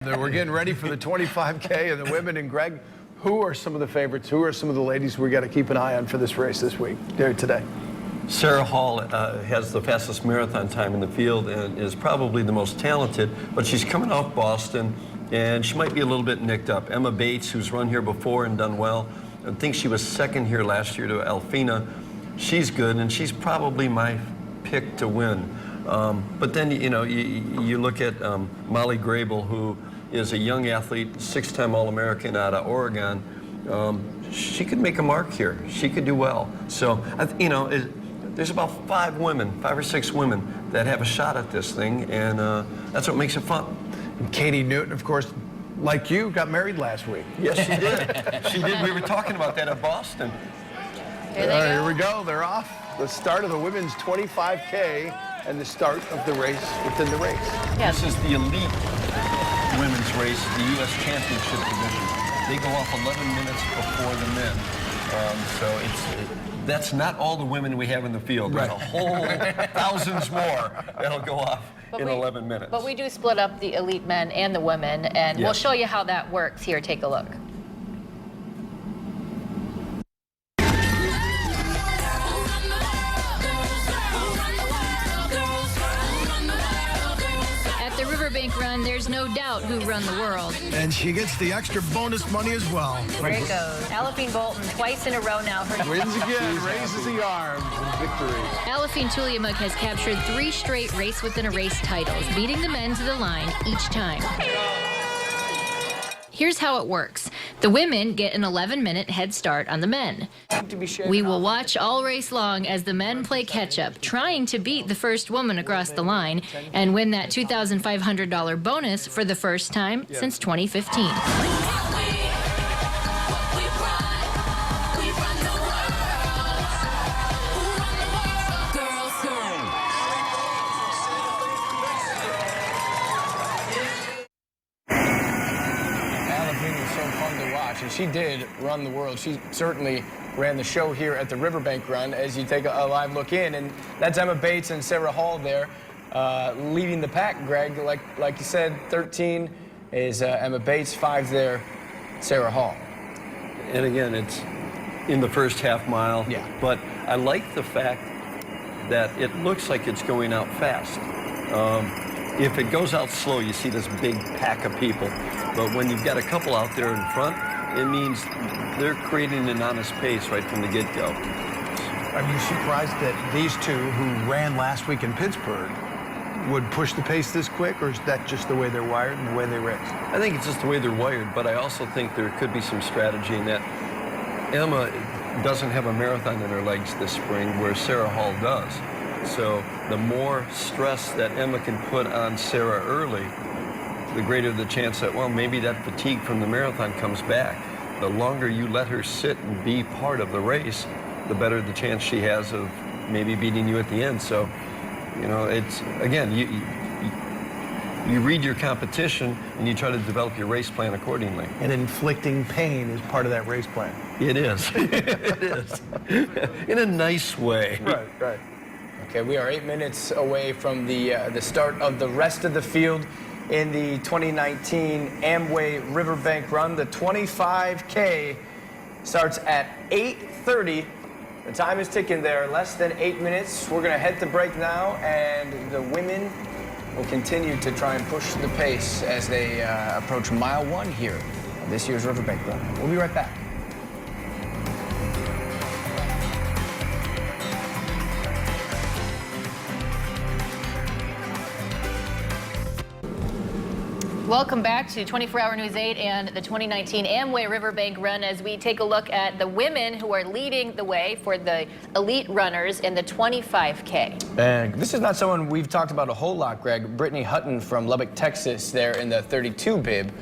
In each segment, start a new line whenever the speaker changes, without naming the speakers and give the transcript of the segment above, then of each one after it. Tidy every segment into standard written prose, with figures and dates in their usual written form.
We're getting ready for the 25K and the women. And Greg, who are some of the favorites? Who are some of the ladies we got to keep an eye on for this race this week, today?
Sarah Hall has the fastest marathon time in the field and is probably the most talented, but she's coming off Boston and she might be a little bit nicked up. Emma Bates, who's run here before and done well, I think she was second here last year to Alfina. She's good and she's probably my pick to win. But then, you look at Molly Grable, who is a young athlete, six-time All-American out of Oregon. She could make a mark here. She could do well. So, there's about five or six women that have a shot at this thing, and that's what makes it fun.
And Katie Newton, of course, like you, got married last week.
Yes, she did. She did. We were talking about that at Boston.
Here we go. They're off. The start of the women's 25K and the start of the race within the race.
Yes. This is the elite women's race, the U.S. Championship division. They go off 11 minutes before the men. So that's not all the women we have in the field. There's a whole thousands more that'll go off in 11 minutes.
But we do split up the elite men and the women, and we'll show you how that works here. Take a look.
The River Bank Run, there's no doubt who run the world.
And she gets the extra bonus money as well.
There it goes. Alafine Bolton, twice in a row now.
Wins again, raises the arms in victory.
Alafine Tuliamuk has captured 3 straight race within a race titles, beating the men to the line each time. Here's how it works. The women get an 11-minute head start on the men. We will watch all race long as the men play catch-up, trying to beat the first woman across the line and win that $2,500 bonus for the first time since 2015.
And she did run the world. She certainly ran the show here at the River Bank Run as you take a live look in. And that's Emma Bates and Sarah Hall there leading the pack, Greg. Like you said, 13 is Emma Bates, 5 there, Sarah Hall.
And again, it's in the first half mile.
Yeah.
But I like the fact that it looks like it's going out fast. If it goes out slow, you see this big pack of people. But when you've got a couple out there in front, it means they're creating an honest pace right from the get-go.
Are you surprised that these two who ran last week in Pittsburgh would push the pace this quick, or is that just the way they're wired and the way they race?
I think it's just the way they're wired, but I also think there could be some strategy in that Emma doesn't have a marathon in her legs this spring, where Sarah Hall does. So the more stress that Emma can put on Sarah early, the greater the chance that, well, maybe that fatigue from the marathon comes back. The longer you let her sit and be part of the race, the better the chance she has of maybe beating you at the end. So, it's, again, you read your competition and you try to develop your race plan accordingly.
And inflicting pain is part of that race plan.
It is. It is. In a nice way.
Right.
Okay, we are 8 minutes away from the start of the rest of the field in the 2019 Amway River Bank Run. The 25K starts at 8:30. The time is ticking there, less than 8 minutes. We're going to head to break now, and the women will continue to try and push the pace as they approach mile 1 here of this year's River Bank Run. We'll be right back.
Welcome back to 24-Hour News 8 and the 2019 Amway River Bank Run as we take a look at the women who are leading the way for the elite runners in the 25K.
And this is not someone we've talked about a whole lot, Greg. Brittany Hutton from Lubbock, Texas, there in the 32 bib.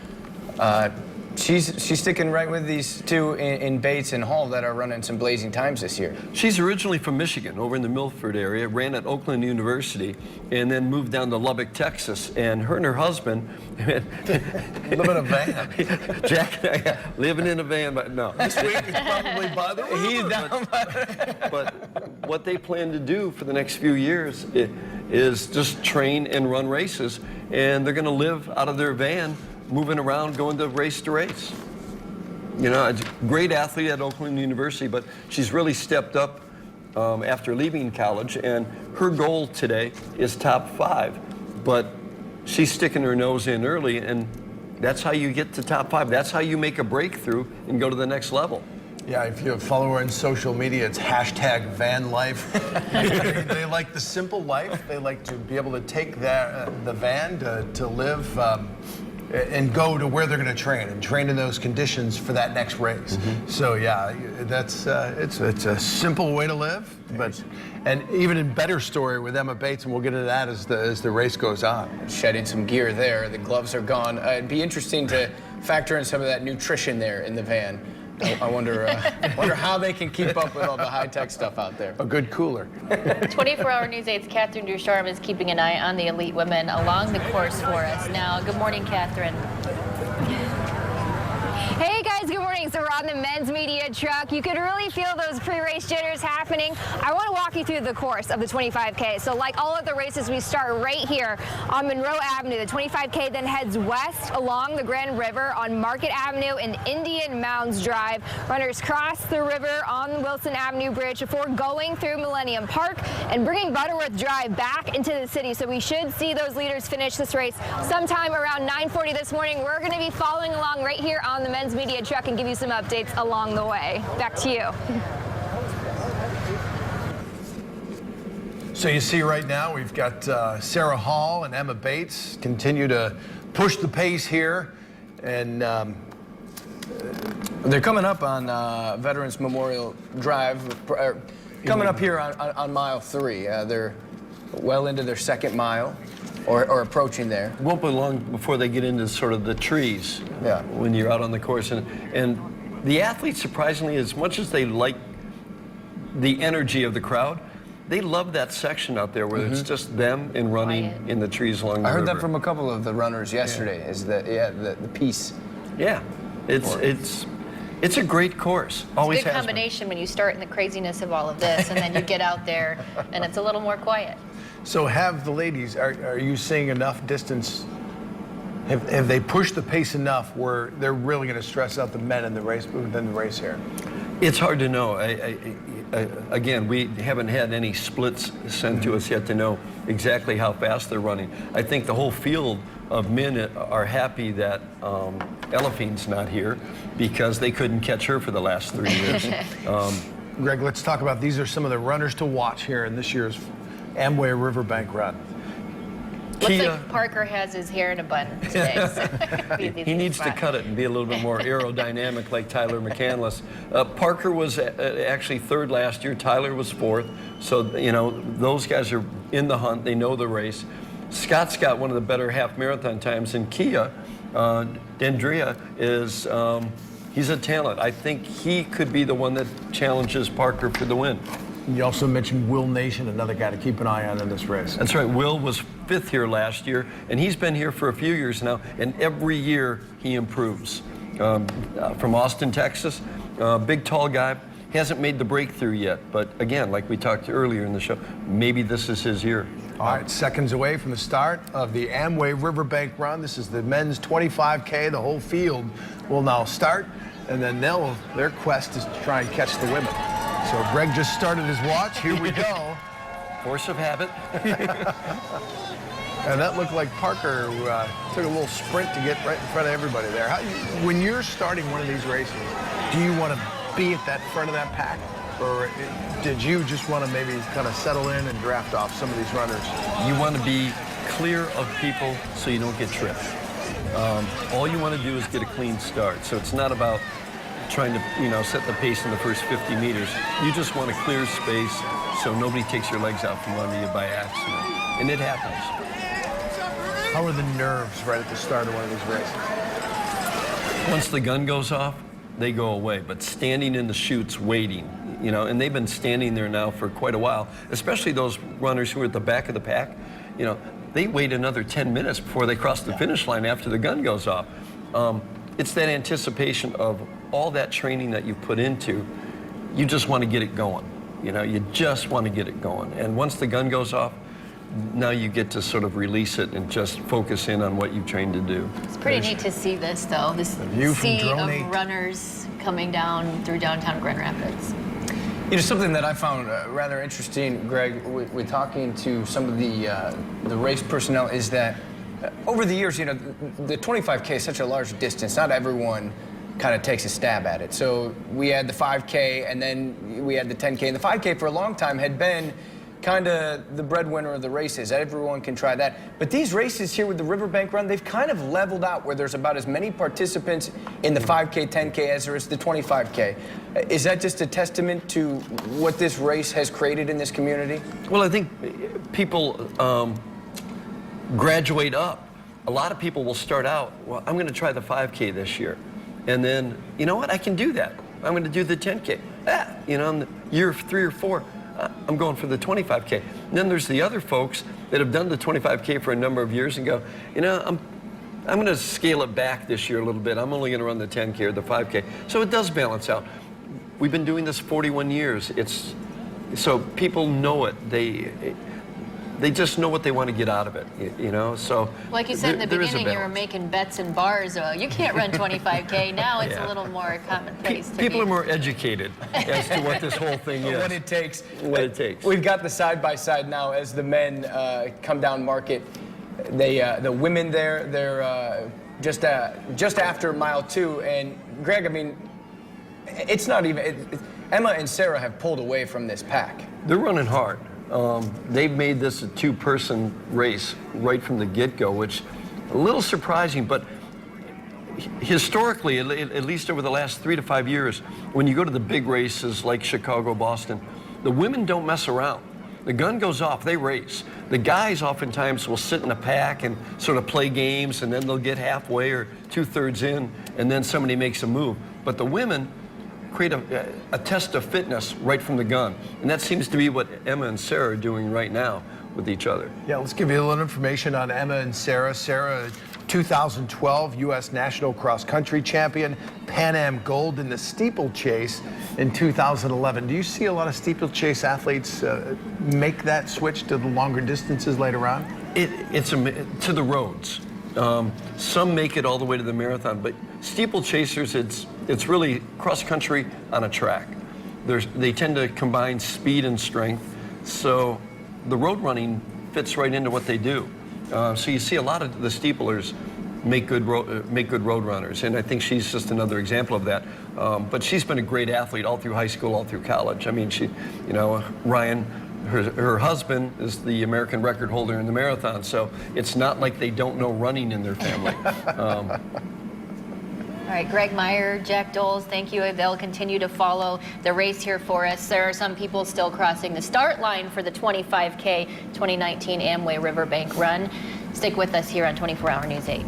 She's sticking right with these two in Bates and Hall that are running some blazing times this year.
She's originally from Michigan, over in the Milford area, ran at Oakland University, and then moved down to Lubbock, Texas. And her and her husband
live in a van.
Jack and I living in a van, but no.
This week is probably by the river.
He's down
but what they plan to do for the next few years is just train and run races, and they're going to live out of their van moving around, going to race. You know, a great athlete at Oakland University, but she's really stepped up after leaving college, and her goal today is top 5. But she's sticking her nose in early, and that's how you get to top 5. That's how you make a breakthrough and go to the next level.
Yeah, if you follow her on social media, it's #vanlife. They like the simple life. They like to be able to take the van to live and go to where they're going to train and train in those conditions for that next race. So yeah, that's it's a simple way to live. But and even in better story with Emma Bates, and we'll get into that as the race goes on.
Shedding some gear there. The gloves are gone. It'd be interesting to factor in some of that nutrition there in the van. I wonder how they can keep up with all the high-tech stuff out there.
A good cooler.
24-hour News 8's Catherine Ducharme is keeping an eye on the elite women along the course for us. Now, good morning, Catherine.
Hey guys, good morning. So we're on the men's media truck. You could really feel those pre-race jitters happening. I want to walk you through the course of the 25K. So like all of the races, we start right here on Monroe Avenue. The 25K then heads west along the Grand River on Market Avenue and Indian Mounds Drive. Runners cross the river on the Wilson Avenue Bridge before going through Millennium Park and bringing Butterworth Drive back into the city. So we should see those leaders finish this race sometime around 9:40 this morning. We're going to be following along right here on the men's media truck and give you some updates along the way. Back to you.
So you see right now we've got Sarah Hall and Emma Bates continue to push the pace here, and
they're coming up on Veterans Memorial Drive, coming up here on mile 3. They're well into their second mile, or approaching there.
It won't be long before they get into sort of the trees.
Yeah.
When you're out on the course, and the athletes, surprisingly, as much as they like the energy of the crowd, they love that section out there where it's just them and running in the trees along the river.
I heard that from a couple of the runners yesterday. Is that the peace?
Yeah, it's a great course. Always
It's a good
has been.
combination when you start in the craziness of all of this, and then you get out there, and it's a little more quiet.
so have the ladies, are you seeing enough distance? Have they pushed the pace enough where they're really going to stress out the men in the race within the race here?
It's hard to know. Again, we haven't had any splits sent to us yet to know exactly how fast they're running. I think the whole field of men are happy that Eliphine's not here because they couldn't catch her for the last 3 years.
Greg, let's talk about these are some of the runners to watch here in this year's Amway River Bank Run.
Looks like Parker has his hair in a bun today. So
He needs to cut it and be a little bit more aerodynamic like Tyler McCandless. Parker was actually 3rd last year. Tyler was 4th. So, you know, those guys are in the hunt. They know the race. Scott's got one of the better half marathon times. And Kia, Dendria, is he's a talent. I think he could be the one that challenges Parker for the win.
You also mentioned Will Nation, another guy to keep an eye on in this race.
That's right. Will was 5th here last year, and he's been here for a few years now, and every year he improves. From Austin, Texas, big, tall guy. Hasn't made the breakthrough yet, but again, like we talked earlier in the show, maybe this is his year.
All right, seconds away from the start of the Amway River Bank Run. This is the men's 25K. The whole field will now start, and then their quest is to try and catch the women. So Greg just started his watch. Here we go.
Force of habit.
And that looked like Parker took a little sprint to get right in front of everybody there. When you're starting one of these races, do you want to be at that front of that pack? Or did you just want to maybe kind of settle in and draft off some of these runners?
You want to be clear of people so you don't get tripped. All you want to do is get a clean start. So it's not about trying to, set the pace in the first 50 meters. You just want a clear space so nobody takes your legs out from under you by accident. And it happens.
How are the nerves right at the start of one of these races?
Once the gun goes off, they go away. But standing in the chutes waiting, and they've been standing there now for quite a while, especially those runners who are at the back of the pack, they wait another 10 minutes before they cross the finish line after the gun goes off. It's that anticipation of all that training that you put into. You just want to get it going. You just want to get it going. And once the gun goes off, now you get to sort of release it and just focus in on what you've trained to do.
It's pretty neat to see this, though. This
view from
sea
Drone
of
8.
runners coming down through downtown Grand Rapids.
You know, something that I found rather interesting, Greg, with talking to some of the race personnel is that over the years, you know, the 25K is such a large distance. Not everyone kind of takes a stab at it. So we had the 5K, and then we had the 10K. And the 5K for a long time had been kind of the breadwinner of the races. Everyone can try that. But these races here with the Riverbank Run, they've kind of leveled out where there's about as many participants in the 5K, 10K as there is the 25K. Is that just a testament to what this race has created in this community?
Well, I think people graduate up. A lot of people will start out, well, I'm going to try the 5K this year. And then, you know what, I can do that. I'm going to do the 10K. You know, in the year 3 or 4, I'm going for the 25K. And then there's the other folks that have done the 25K for a number of years and go, you know, I'm going to scale it back this year a little bit. I'm only going to run the 10K or the 5K. So it does balance out. We've been doing this 41 years. So people know it. They just know what they want to get out of it, you know. So
like you said in the beginning, you were making bets in bars. You can't run 25K. Now it's a little more commonplace.
People are more educated as to what this whole thing is.
What it takes.
What it takes.
We've got the side-by-side now as the men come down market. The women there, they're just after mile 2. And Greg, I mean, it's not even, Emma and Sarah have pulled away from this pack.
They're running hard. They've made this a 2-person race right from the get-go, which a little surprising, but historically, at least over the last 3 to 5 years, when you go to the big races like Chicago, Boston, the women don't mess around. The gun goes off, they race. The guys oftentimes will sit in a pack and sort of play games, and then they'll get halfway or 2/3 in, and then somebody makes a move. But the women create a test of fitness right from the gun. And that seems to be what Emma and Sarah are doing right now with each other.
Yeah, let's give you a little information on Emma and Sarah. Sarah, 2012 U.S. National Cross Country Champion, Pan Am Gold in the steeplechase in 2011. Do you see a lot of steeplechase athletes make that switch to the longer distances later on?
It's to the roads. Some make it all the way to the marathon, but steeplechasers, it's really cross country on a track. They tend to combine speed and strength, so the road running fits right into what they do. So you see a lot of the steeplers make good road runners, and I think she's just another example of that. But she's been a great athlete all through high school, all through college. I mean, Ryan, her husband is the American record holder in the marathon, so it's not like they don't know running in their family.
All right, Greg Meyer, Jack Doles, thank you. They'll continue to follow the race here for us. There are some people still crossing the start line for the 25K 2019 Amway River Bank Run. Stick with us here on 24 Hour News 8.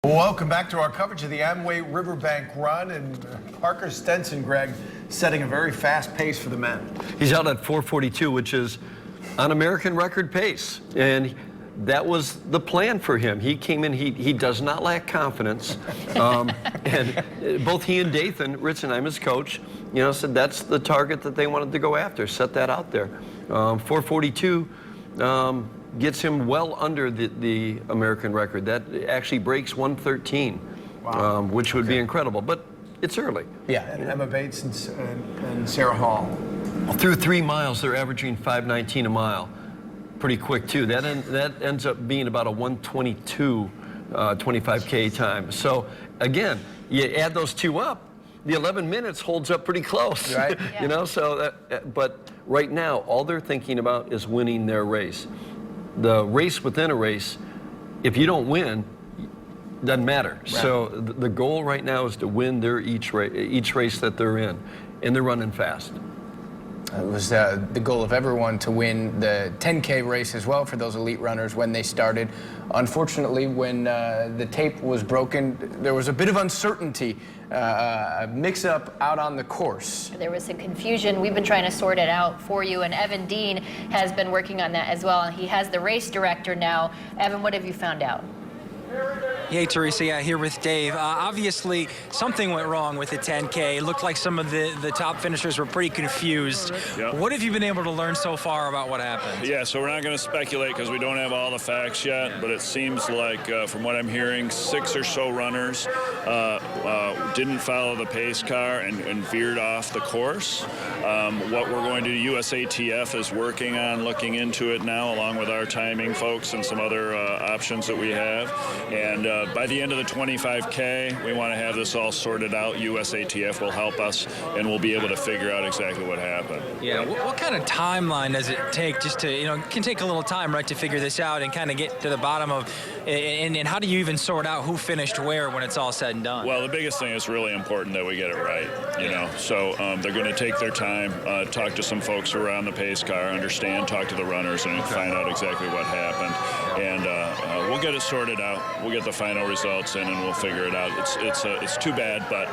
Welcome back to our coverage of the Amway River Bank Run, and Parker Stinson, Greg, setting a very fast pace for the men.
He's out at 4:42, which is an American record pace, and that was the plan for him. He came in, he does not lack confidence, and both he and Dathan Ritzenheim, his coach, said that's the target that they wanted to go after, set that out there. 4:42 gets him well under the American record. That actually breaks 1:13, wow. Which would be incredible, but it's early.
Yeah, and Emma Bates and Sarah Hall.
Through 3 miles, they're averaging 5:19 a mile. Pretty quick, too. That ends up being about a 1:22 25K time. So, again, you add those two up, the 11 minutes holds up pretty close.
Right.
Yeah. But right now, all they're thinking about is winning their race. The race within a race, if you don't win, doesn't matter. Right. So the goal right now is to win their each race that they're in, and they're running fast.
It was the goal of everyone to win the 10K race as well for those elite runners when they started. Unfortunately, when the tape was broken, there was a bit of uncertainty, a mix-up out on the course.
There was some confusion. We've been trying to sort it out for you, and Evan Dean has been working on that as well. He has the race director now. Evan, what have you found out?
Hey, Teresa, yeah, here with Dave. Obviously, something went wrong with the 10K. It looked like some of the top finishers were pretty confused.
Yep.
What have you been able to learn so far about what happened?
Yeah, so we're not going to speculate because we don't have all the facts yet, but it seems like, from what I'm hearing, 6 or so runners didn't follow the pace car and veered off the course. What we're going to do, USATF is working on looking into it now, along with our timing folks and some other options that we have. And by the end of the 25K, we want to have this all sorted out. USATF will help us, and we'll be able to figure out exactly what happened.
Yeah, what kind of timeline does it take just to, it can take a little time, right, to figure this out and kind of get to the bottom of, and how do you even sort out who finished where when it's all said and done?
Well, the biggest thing is really important that we get it right, So they're going to take their time, talk to some folks who are on the pace car, understand, talk to the runners, and find out exactly what happened. And we'll get it sorted out. We'll get the final results in, and we'll figure it out. It's too bad, but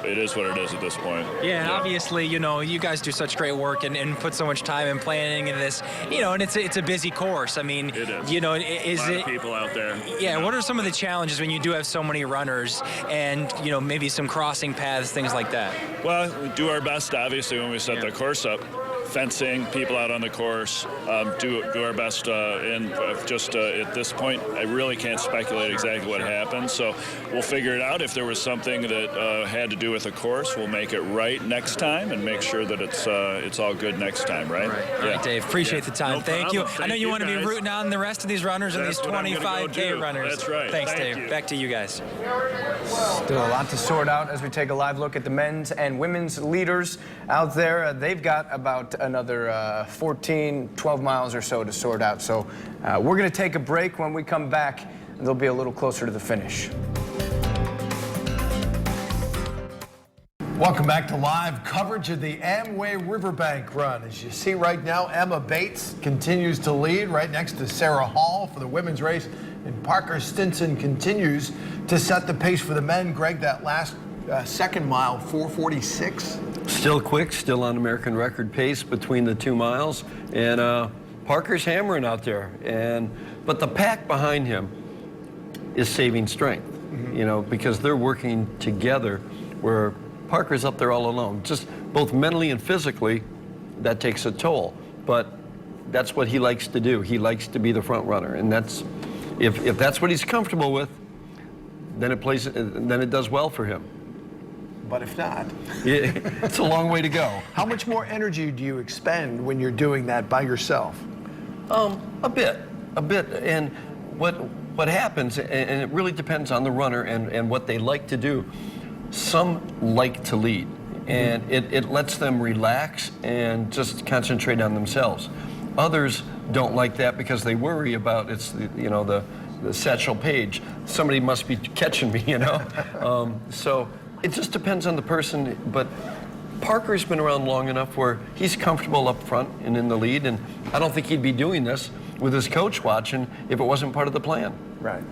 it is what it is at this point.
Yeah, and obviously, you guys do such great work and put so much time and planning into this, and it's a busy course. I mean,
it is.
Is
a lot
it
of people out there?
Yeah. What are some of the challenges when you do have so many runners and maybe some crossing paths, things like that?
Well, we do our best, obviously, when we set the course up. Fencing, people out on the course, do our best, and just at this point, I really can't speculate exactly what happened, so we'll figure it out. If there was something that had to do with the course, we'll make it right next time and make sure that it's all good next time, right?
All right, Dave, appreciate the time.
No
Thank you.
problem.
I know you want to be
guys.
rooting on the rest of these runners and these
That's what I'm gonna
25K
go do.
runners.
That's right.
Thanks,
Thank
Dave.
you.
Back to you guys.
Still a lot to sort out as we take a live look at the men's and women's leaders out there. They've got about another 12 miles or so to sort out. So we're going to take a break. When we come back, they'll be a little closer to the finish.
Welcome back to live coverage of the Amway River Bank Run. As you see right now, Emma Bates continues to lead right next to Sarah Hall for the women's race, and Parker Stinson continues to set the pace for the men. Greg, that last second mile, 4:46.
Still quick, still on American record pace between the 2 miles, and Parker's hammering out there. But the pack behind him is saving strength, because they're working together. Where Parker's up there all alone, just both mentally and physically. That takes a toll, but that's what he likes to do. He likes to be the front runner, and that's if that's what he's comfortable with, then it does well for him.
But if not,
It's a long way to go.
how much more energy do you expend when you're doing that by yourself?
A bit. And what happens, and it really depends on the runner and what they like to do. Some like to lead, and it lets them relax and just concentrate on themselves. Others don't like that because they worry about the Satchel Paige. Somebody must be catching me, So it just depends on the person, but Parker's been around long enough where he's comfortable up front and in the lead, and I don't think he'd be doing this with his coach watching if it wasn't part of the plan.
Right.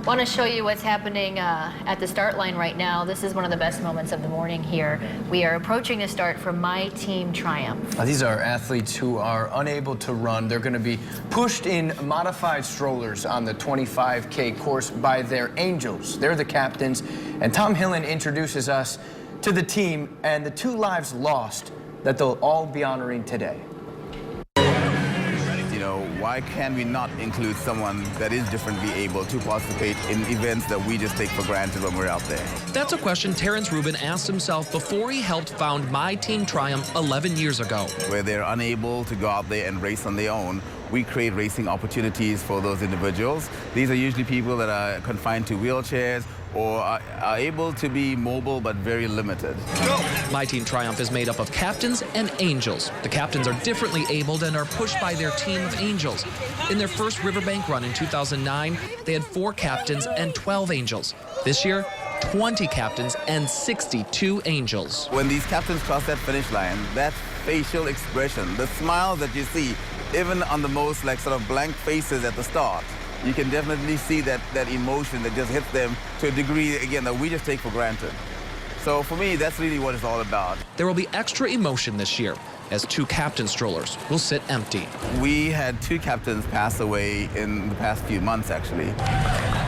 Want to show you what's happening at the start line right now. This is one of the best moments of the morning here. We are approaching the start for My Team Triumph.
These are athletes who are unable to run. They're going to be pushed in modified strollers on the 25K course by their angels. They're the captains. And Tom Hillen introduces us to the team and the 2 lives lost that they'll all be honoring today.
Why can we not include someone that is differently able to participate in events that we just take for granted when we're out there?
That's a question Terrence Rubin asked himself before he helped found My Team Triumph 11 years ago.
Where they're unable to go out there and race on their own, we create racing opportunities for those individuals. These are usually people that are confined to wheelchairs or are able to be mobile but very limited.
My Team Triumph is made up of captains and angels. The captains are differently abled and are pushed by their team of angels. In their first Riverbank Run in 2009, they had 4 captains and 12 angels. This year, 20 captains and 62 angels.
When these captains cross that finish line, that facial expression, the smile that you see, even on the most sort of blank faces at the start, you can definitely see that emotion that just hits them to a degree, again, that we just take for granted. So for me, that's really what it's all about.
There will be extra emotion this year. as 2 captain strollers will sit empty.
We had 2 captains pass away in the past few months, actually.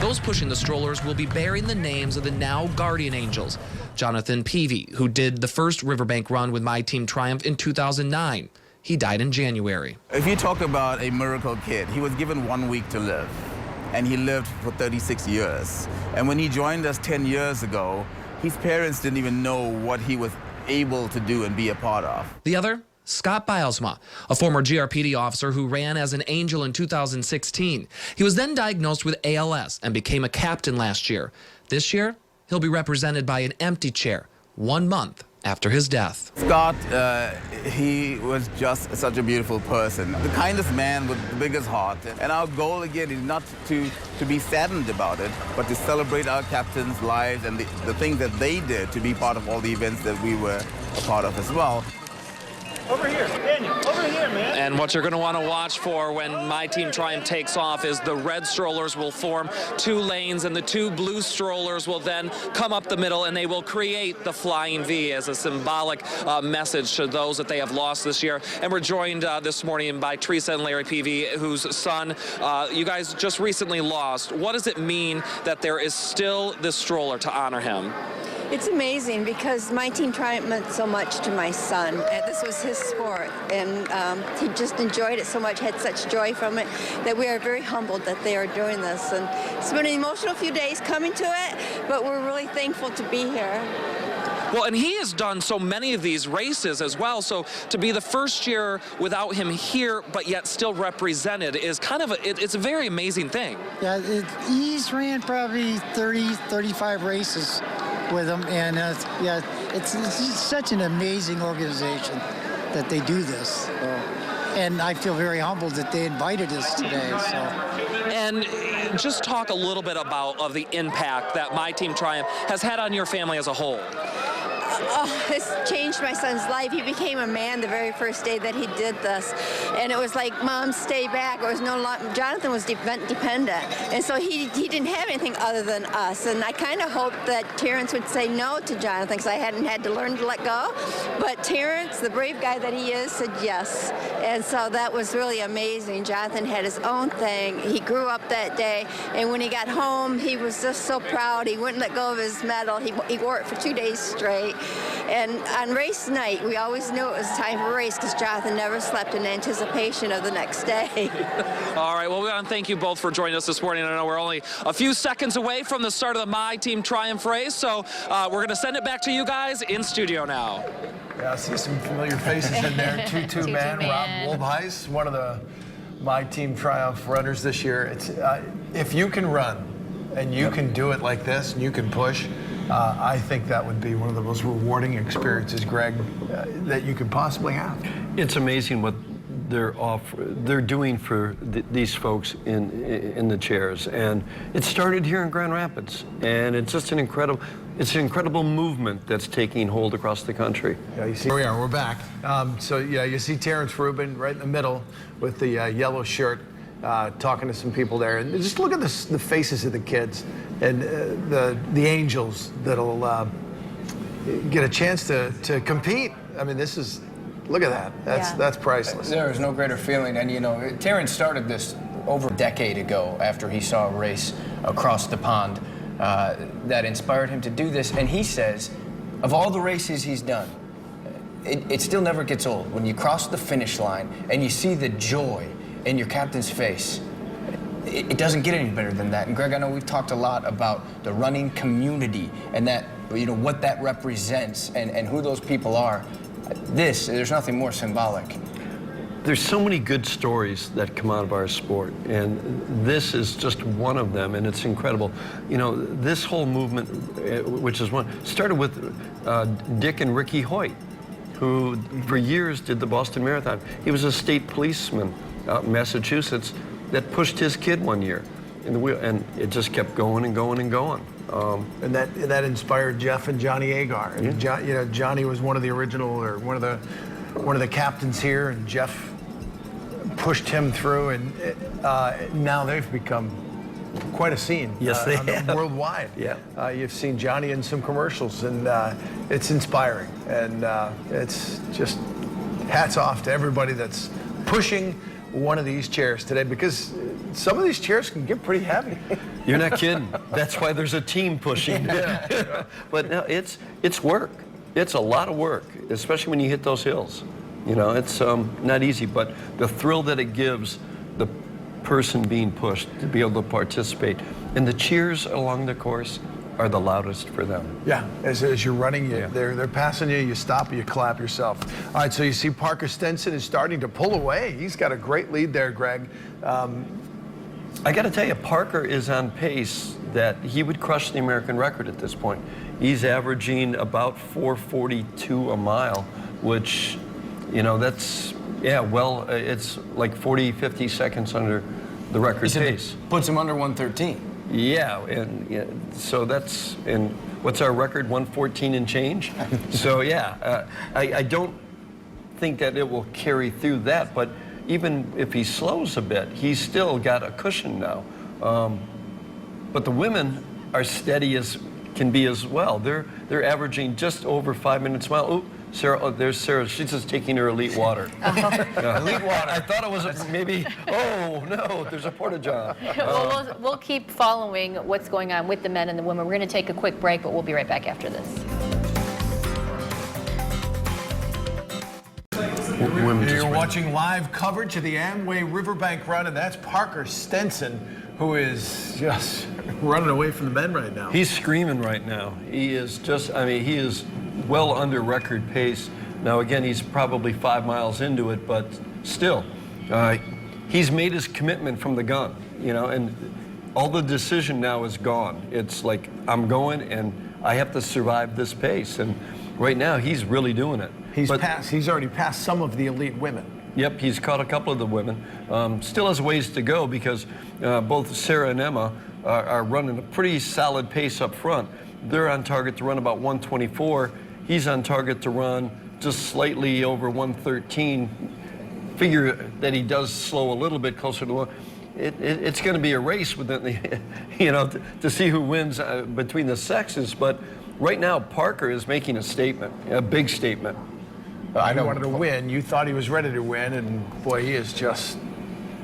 Those pushing the strollers will be bearing the names of the now guardian angels. Jonathan Peavy, who did the first Riverbank Run with My Team Triumph in 2009. He died in January.
If you talk about a miracle kid, he was given 1 week to live, and he lived for 36 years. And when he joined us 10 years ago, his parents didn't even know what he was able to do and be a part of.
The other, Scott Bilesma, a former GRPD officer who ran as an angel in 2016. He was then diagnosed with ALS and became a captain last year. This year, he'll be represented by an empty chair 1 month after his death.
Scott, he was just such a beautiful person, the kindest man with the biggest heart. And our goal again is not to be saddened about it, but to celebrate our captains' lives and the things that they did to be part of all the events that we were a part of as well.
Over here, Daniel, over here, man.
And what you're going to want to watch for when My Team Triumph takes off is the red strollers will form 2 lanes, and the 2 blue strollers will then come up the middle, and they will create the Flying V as a symbolic message to those that they have lost this year. And we're joined this morning by Teresa and Larry Peavy, whose son you guys just recently lost. What does it mean that there is still this stroller to honor him?
It's amazing because My Team Triumph meant so much to my son. This was his sport, and he just enjoyed it so much, had such joy from it, that we are very humbled that they are doing this. And it's been an emotional few days coming to it, but we're really thankful to be here.
Well, and he has done so many of these races as well, so to be the first year without him here, but yet still represented is kind of it's a very amazing thing.
Yeah, he's ran probably 30, 35 races with him, and yeah, it's such an amazing organization that they do this. And I feel very humbled that they invited us today. So.
And just talk a little bit about the impact that My Team Triumph has had on your family as a whole.
Oh, it's changed my son's life. He became a man the very first day that he did this. And it was like, Mom, stay back. There was no Jonathan was event dependent. And so he didn't have anything other than us. And I kind of hoped that Terrence would say no to Jonathan because I hadn't had to learn to let go. But Terrence, the brave guy that he is, said yes. And so that was really amazing. Jonathan had his own thing. He grew up that day. And when he got home, he was just so proud. He wouldn't let go of his medal. He wore it for 2 days straight. And on race night, we always knew it was time for a race because Jonathan never slept in anticipation of the next day.
All right, well, we want to thank you both for joining us this morning. I know we're only a few seconds away from the start of the My Team Triumph race, so we're going to send it back to you guys in studio now.
Yeah, I see some familiar faces in there. Two man, Rob Wolbheis, one of the My Team Triumph runners this year. It's if you can run and you can do it like this and you can push, I think that would be one of the most rewarding experiences, Greg, that you could possibly have.
It's amazing what they're doing for these folks in the chairs, and it started here in Grand Rapids, and it's just an incredible movement that's taking hold across the country.
Yeah, you see, here we are, we're back. So yeah, you see Terrence Rubin right in the middle with the yellow shirt, talking to some people there, and just look at the faces of the kids and the angels that'll get a chance to compete. I mean, this is. Look at that. That's priceless.
There is no greater feeling. And, you know, Terrence started this over a decade ago after he saw a race across the pond that inspired him to do this. And he says, of all the races he's done, it still never gets old. When you cross the finish line and you see the joy in your captain's face, it doesn't get any better than that. And, Greg, I know we've talked a lot about the running community and that, you know, what that represents and who those people are. There's nothing more symbolic.
There's so many good stories that come out of our sport, and this is just one of them, and it's incredible. You know, this whole movement, which is one, started with Dick and Ricky Hoyt, who for years did the Boston Marathon. He was a state policeman out in Massachusetts that pushed his kid one year in the wheel, and it just kept going and going and going.
And that inspired Jeff and Johnny Agar. And
Yeah.
Johnny was one of the original, or one of the captains here, and Jeff pushed him through, and now they've become quite a scene.
Yes, they have.
Worldwide.
Yeah.
You've seen Johnny in some commercials, and it's inspiring, and it's just hats off to everybody that's pushing one of these chairs today, because some of these chairs can get pretty heavy.
You're not kidding. That's why there's a team pushing.
Yeah.
But no, it's work. It's a lot of work, especially when you hit those hills. You know, it's not easy, but the thrill that it gives the person being pushed to be able to participate. And the cheers along the course are the loudest for them.
Yeah, as you're running, they're passing you, you stop, you clap yourself. All right, so you see Parker Stinson is starting to pull away. He's got a great lead there, Greg.
I got to tell you, Parker is on pace that he would crush the American record at this point. He's averaging about 4:42 a mile, which, you know, that's, yeah, well, it's like 40, 50 seconds under the record pace.
Puts him under 113.
Yeah, and so that's, and what's our record? 114 and change. So yeah, I don't think that it will carry through that, but even if he slows a bit, he's still got a cushion now. But the women are steady as can be as well. They're averaging just over 5 minutes a mile. Oh, Sarah, oh, there's Sarah. She's just taking her elite water. Elite water. I thought it was maybe, oh no, there's a porta-john.
Well, we'll keep following what's going on with the men and the women. We're going to take a quick break, but we'll be right back after this.
You're watching live coverage of the Amway River Bank Run, and that's Parker Stinson, who is just running away from the men right now.
He's screaming right now. He is just, I mean, he is well under record pace. Now, again, he's probably 5 miles into it, but still, he's made his commitment from the gun, you know, and all the decision now is gone. It's like, I'm going and I have to survive this pace. And right now, he's really doing it.
He's already passed some of the elite women.
Yep, he's caught a couple of the women. Still has ways to go because both Sarah and Emma are running a pretty solid pace up front. They're on target to run about 124. He's on target to run just slightly over 113. Figure that he does slow a little bit closer to one. It's going to be a race within the, you know, to see who wins between the sexes. But right now, Parker is making a statement, a big statement.
I wanted to win. You thought he was ready to win, and boy, he is just.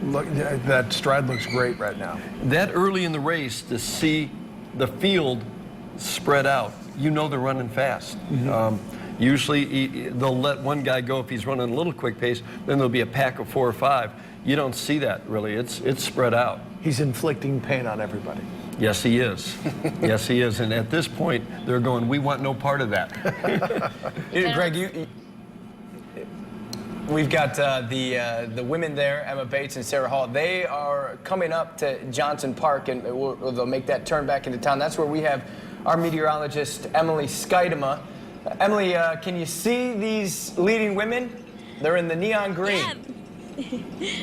Look, that stride looks great right now.
That early in the race, to see the field spread out, you know they're running fast. Mm-hmm. Usually they'll let one guy go if he's running a little quick pace, then there'll be a pack of 4 or 5. You don't see that really. It's spread out.
He's inflicting pain on everybody.
Yes, he is. Yes, he is. And at this point, they're going, we want no part of that.
Greg, we've got the women there, Emma Bates and Sarah Hall. They are coming up to Johnson Park, and they'll make that turn back into town. That's where we have our meteorologist, Emily Skidema. Emily, can you see these leading women? They're in the neon green.
Yeah.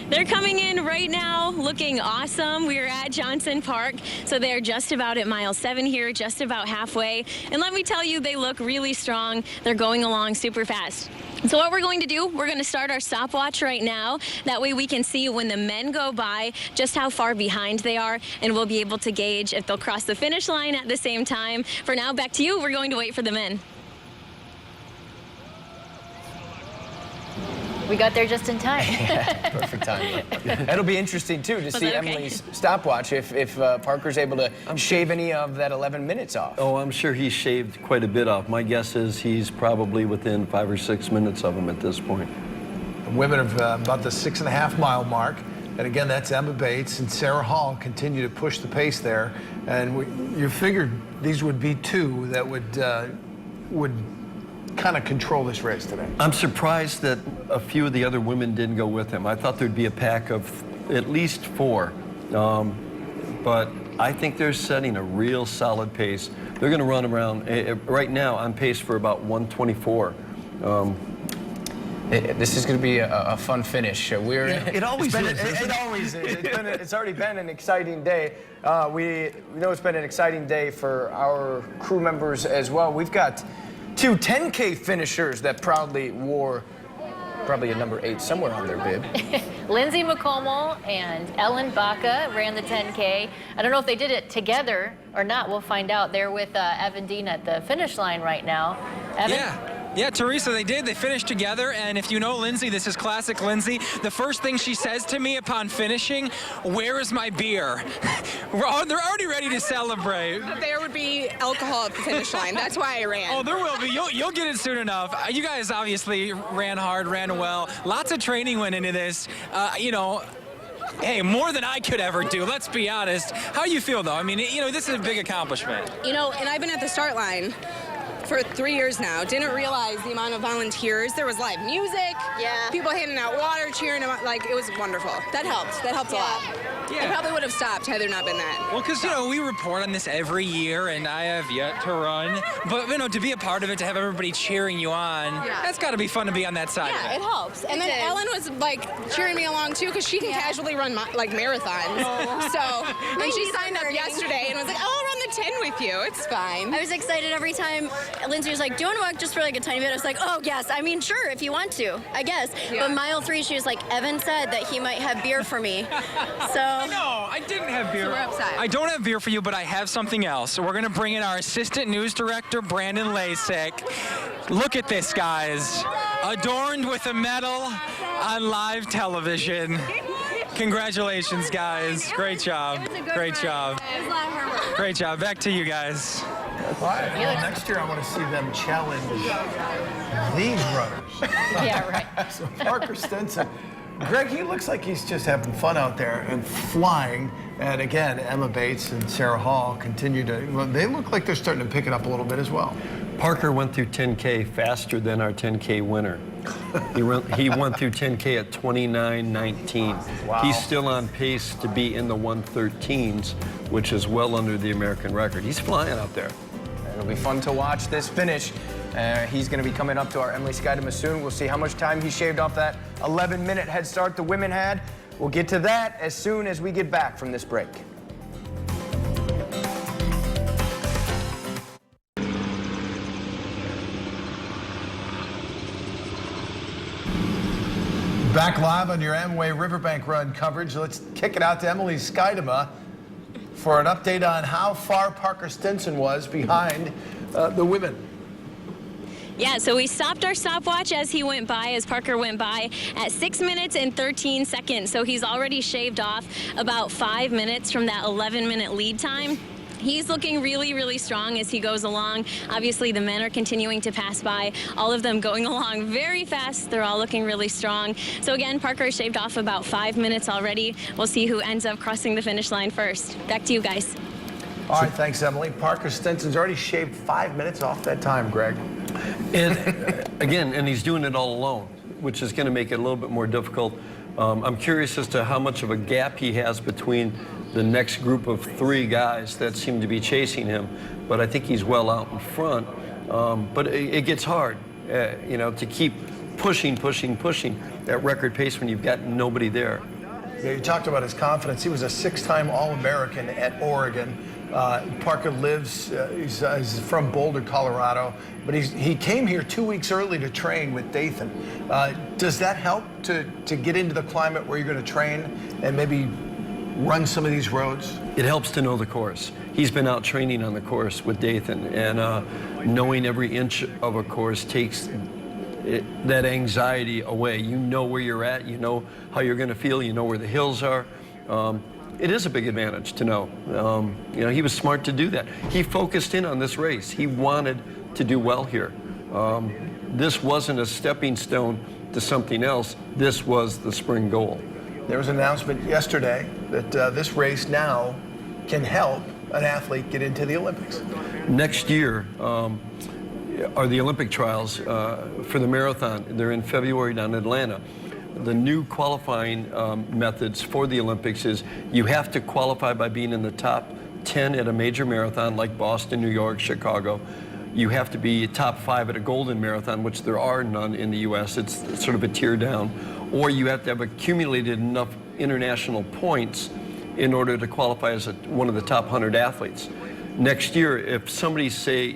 They're coming in right now looking awesome. We're at Johnson Park, so they're just about at mile 7 here, just about halfway. And let me tell you, they look really strong. They're going along super fast. So what we're going to do, we're going to start our stopwatch right now. That way we can see when the men go by just how far behind they are, and we'll be able to gauge if they'll cross the finish line at the same time. For now, back to you. We're going to wait for the men.
We got there just in time.
Perfect time. It'll be interesting, too, to see Emily's stopwatch if Parker's able to shave any of that 11 minutes off.
Oh, I'm sure he shaved quite a bit off. My guess is he's probably within 5 or 6 minutes of him at this point.
The women are about the 6.5 mile mark. And again, that's Emma Bates and Sarah Hall continue to push the pace there. And you figured these would be two that would kind of control this race today.
I'm surprised that a few of the other women didn't go with him. I thought there'd be a pack of at least 4. But I think they're setting a real solid pace. They're going to run around, right now, on pace for about 124.
This is going to be a fun finish.
It always is.
It always is. It's already been an exciting day. We know it's been an exciting day for our crew members as well. We've got 2 10K finishers that proudly wore probably a number 8 somewhere on their bib.
Lindsay McComal and Ellen Baca ran the 10K. I don't know if they did it together or not. We'll find out. They're with Evan Dean at the finish line right now. Evan?
Yeah.
Yeah, Teresa, they did. They finished together, and if you know Lindsay, this is classic Lindsay. The first thing she says to me upon finishing, "Where is my beer?" They're already ready to celebrate.
There would be alcohol at the finish line. That's why I ran.
Oh, there will be. You'll get it soon enough. You guys obviously ran hard, ran well. Lots of training went into this. You know, hey, more than I could ever do, let's be honest. How you feel, though? I mean, you know, this is a big accomplishment.
You know, and I've been at the start line for 3 years now. Didn't realize the amount of volunteers. There was live music.
Yeah.
People handing out water, cheering them on. Like, it was wonderful. That helped. That helped a lot.
Yeah.
I probably would have stopped had there not been that.
Well, because, you know, we report on this every year, and I have yet to run. But, you know, to be a part of it, to have everybody cheering you on, that's got to be fun to be on that side of
Yeah,
it.
it helps. And then Ellen was, like, cheering me along, too, because she can casually run, like, marathons. So, and she signed up yesterday and was like, oh, I'll run the 10 with you. It's fine.
I was excited every time Lindsay was like, do you want to walk just for like a tiny bit? I was like, oh, yes. I mean, sure, if you want to, I guess.
Yeah.
But mile 3, she was like, Evan said that he might have beer for me. So.
No, I didn't have beer.
So we're upset.
I don't have beer for you, but I have something else. So we're going to bring in our assistant news director, Brandon Lasik. Look at this, guys. Adorned with a medal on live television. Congratulations, guys. Great job. Great job.
It was a lot of hard work.
Great job. Back to you guys.
All right. Well, next year I want to see them challenge these runners.
Yeah, right.
So Parker Stinson. Greg, he looks like he's just having fun out there and flying. And again, Emma Bates and Sarah Hall continue to, well, they look like they're starting to pick it up a little bit as well.
Parker went through 10K faster than our 10K winner. He went through 10K at 29:19.
Wow.
He's still on pace to be in the 113s, which is well under the American record. He's flying out there.
It'll be fun to watch this finish. He's going to be coming up to our Emily Skydema soon. We'll see how much time he shaved off that 11-minute head start the women had. We'll get to that as soon as we get back from this break.
Back live on your Amway River Bank Run coverage. Let's kick it out to Emily Skydema for an update on how far Parker Stinson was behind the women.
Yeah, so we stopped our stopwatch as he went by, as Parker went by, at 6 minutes and 13 seconds. So he's already shaved off about 5 minutes from that 11-minute lead time. He's looking really, really strong as he goes along. Obviously, the men are continuing to pass by, all of them going along very fast. They're all looking really strong. So again, Parker shaved off about 5 minutes already. We'll see who ends up crossing the finish line first. Back to you guys.
All right, thanks, Emily. Parker Stinson's already shaved 5 minutes off that time, Greg.
And again, and he's doing it all alone, which is going to make it a little bit more difficult. I'm curious as to how much of a gap he has between the next group of 3 guys that seem to be chasing him, but I think he's well out in front. But it gets hard, you know, to keep pushing at record pace when you've got nobody there.
Yeah, you talked about his confidence. He was a 6-time All-American at Oregon. Parker lives, he's from Boulder, Colorado, but he came here 2 weeks early to train with Dathan. Does that help to get into the climate where you're going to train and maybe run some of these roads?
It helps to know the course. He's been out training on the course with Dathan, and knowing every inch of a course takes that anxiety away. You know where you're at, you know how you're going to feel, you know where the hills are. It is a big advantage to know. You know, he was smart to do that. He focused in on this race. He wanted to do well here. This wasn't a stepping stone to something else. This was the spring goal.
There was an announcement yesterday that this race now can help an athlete get into the Olympics.
Next year are the Olympic trials for the marathon. They're in February down in Atlanta. The new qualifying methods for the Olympics is you have to qualify by being in the top 10 at a major marathon like Boston, New York, Chicago. You have to be top 5 at a golden marathon, which there are none in the U.S. It's sort of a tier down. Or you have to have accumulated enough international points in order to qualify as one of the top 100 athletes. Next year, if somebody, say,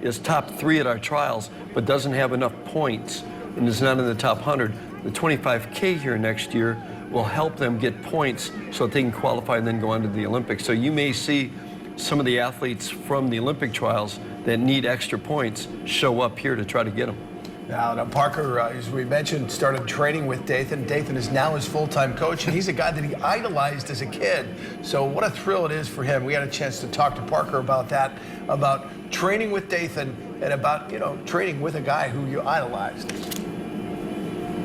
is top 3 at our trials but doesn't have enough points and is not in the top 100, the 25K here next year will help them get points so that they can qualify and then go on to the Olympics. So you may see some of the athletes from the Olympic trials that need extra points show up here to try to get them.
Now Parker, as we mentioned, started training with Dathan. Dathan is now his full-time coach, and he's a guy that he idolized as a kid. So what a thrill it is for him. We had a chance to talk to Parker about that, about training with Dathan, and about, you know, training with a guy who you idolized.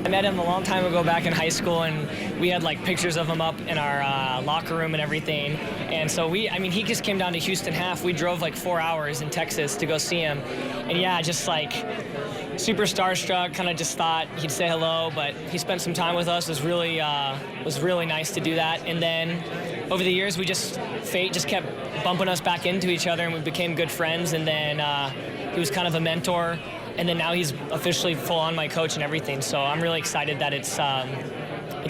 I met him a long time ago back in high school, and we had like pictures of him up in our locker room and everything. And so he just came down to Houston half. We drove like 4 hours in Texas to go see him. And yeah, just like super starstruck, kind of just thought he'd say hello, but he spent some time with us. It was really nice to do that. And then over the years, fate just kept bumping us back into each other, and we became good friends. And then he was kind of a mentor. And then now he's officially full-on my coach and everything. So I'm really excited that it's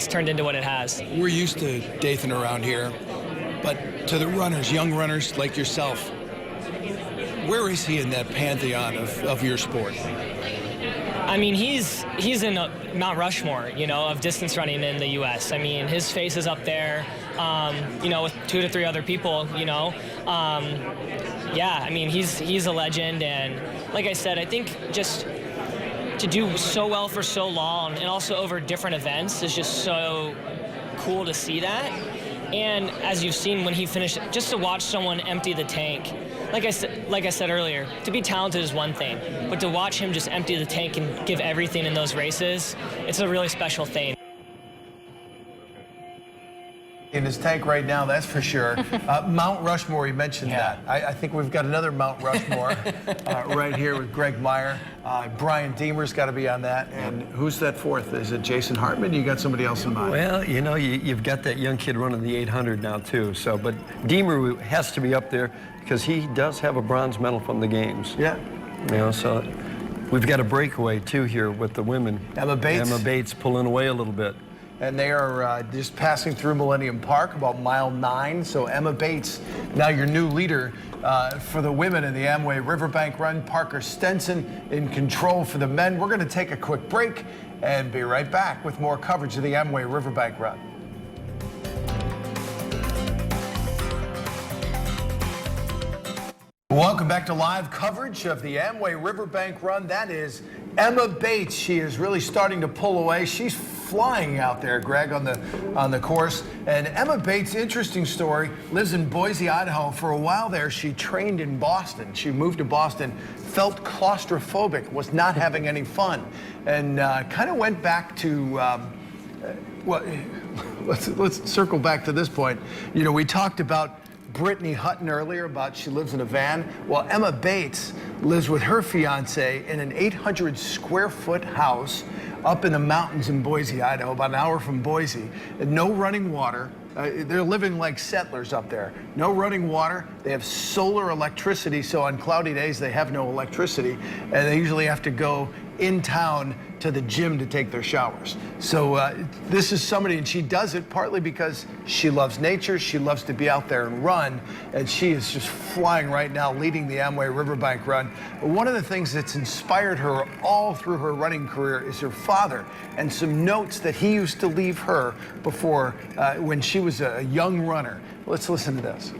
turned into what it has.
We're used to Dathan around here, but to the runners, young runners like yourself, where is he in that pantheon of your sport?
I mean, he's in Mount Rushmore, you know, of distance running in the U.S. I mean, his face is up there, you know, with 2 to 3 other people, you know. Yeah, I mean, he's a legend, and like I said, I think just to do so well for so long and also over different events is just so cool to see that. And as you've seen when he finished, just to watch someone empty the tank, like I said earlier, to be talented is one thing, but to watch him just empty the tank and give everything in those races, it's a really special thing.
In his tank right now, that's for sure. Mount Rushmore, you mentioned that. I think we've got another Mount Rushmore right here with Greg Meyer. Brian Deemer's got to be on that. And who's that fourth? Is it Jason Hartman? You got somebody else in mind?
Well, you know, you've got that young kid running the 800 now, too. So, but Deemer has to be up there because he does have a bronze medal from the games.
Yeah.
You know, so we've got a breakaway, too, here with the women.
Emma Bates.
Emma Bates pulling away a little bit.
And they are just passing through Millennium Park, about mile 9. So Emma Bates, now your new leader for the women in the Amway River Bank Run. Parker Stinson in control for the men. We're going to take a quick break and be right back with more coverage of the Amway River Bank Run. Welcome back to live coverage of the Amway River Bank Run. That is Emma Bates. She is really starting to pull away. She's flying out there, Greg, on the course. And Emma Bates, interesting story, lives in Boise, Idaho. For a while there, she trained in Boston. She moved to Boston, felt claustrophobic, was not having any fun, and kind of went back to, well, let's circle back to this point. You know, we talked about Brittany Hutton earlier about she lives in a van. Well, Emma Bates lives with her fiance in an 800 square foot house up in the mountains in Boise, Idaho, about an hour from Boise. And no running water. They're living like settlers up there. No running water. They have solar electricity, so on cloudy days they have no electricity, and they usually have to go in town to the gym to take their showers. So this is somebody, and she does it partly because she loves nature, she loves to be out there and run, and she is just flying right now, leading the Amway River Bank Run. But one of the things that's inspired her all through her running career is her father, and some notes that he used to leave her before when she was a young runner. Let's listen to this.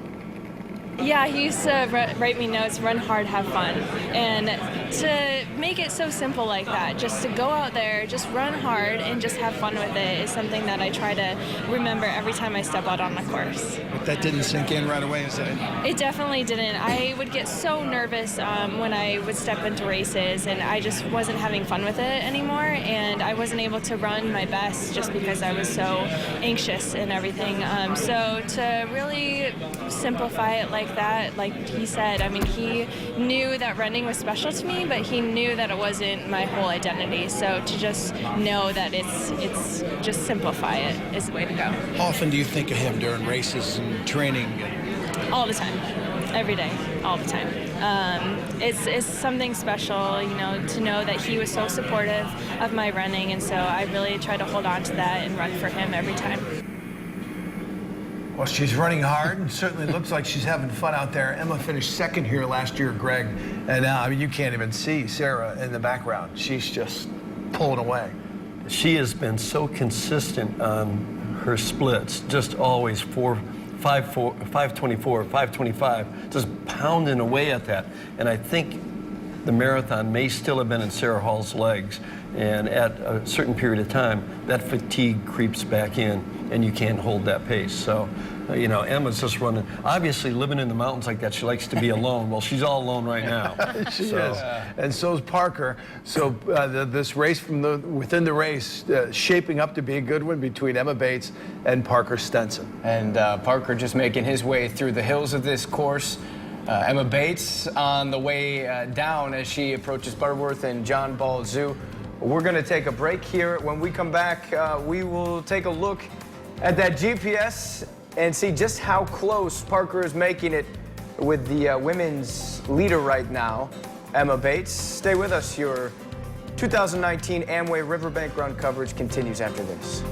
Yeah, he used to write me notes, run hard, have fun. And to make it so simple like that, just to go out there, just run hard and just have fun with it is something that I try to remember every time I step out on the course.
But that didn't sink in right away, is it?
It definitely didn't. I would get so nervous when I would step into races, and I just wasn't having fun with it anymore, and I wasn't able to run my best just because I was so anxious and everything. So to really simplify it like that, like he said, I mean, he knew that running was special to me, but he knew that it wasn't my whole identity. So to just know that it's just simplify it is the way to go.
How often do you think of him during races and training?
All the time, every day, all the time. It's something special, you know, to know that he was so supportive of my running, and so I really try to hold on to that and run for him every time.
Well, she's running hard and certainly looks like she's having fun out there. Emma finished second here last year, Greg. And now, I mean, you can't even see Sarah in the background. She's just pulling away.
She has been so consistent on her splits, just always 5:24, 5:25, just pounding away at that. And I think the marathon may still have been in Sarah Hall's legs. And at a certain period of time, that fatigue creeps back in, and you can't hold that pace. So, you know, Emma's just running. Obviously, living in the mountains like that, she likes to be alone. Well, she's all alone right now.
She is. And so is Parker. So this race from within the race, shaping up to be a good one between Emma Bates and Parker Stinson.
And Parker just making his way through the hills of this course. Emma Bates on the way down as she approaches Butterworth and John Ball Zoo. We're going to take a break here. When we come back, we will take a look at that GPS and see just how close Parker is making it with the women's leader right now, Emma Bates. Stay with us. Your 2019 Amway River Bank Run coverage continues after this.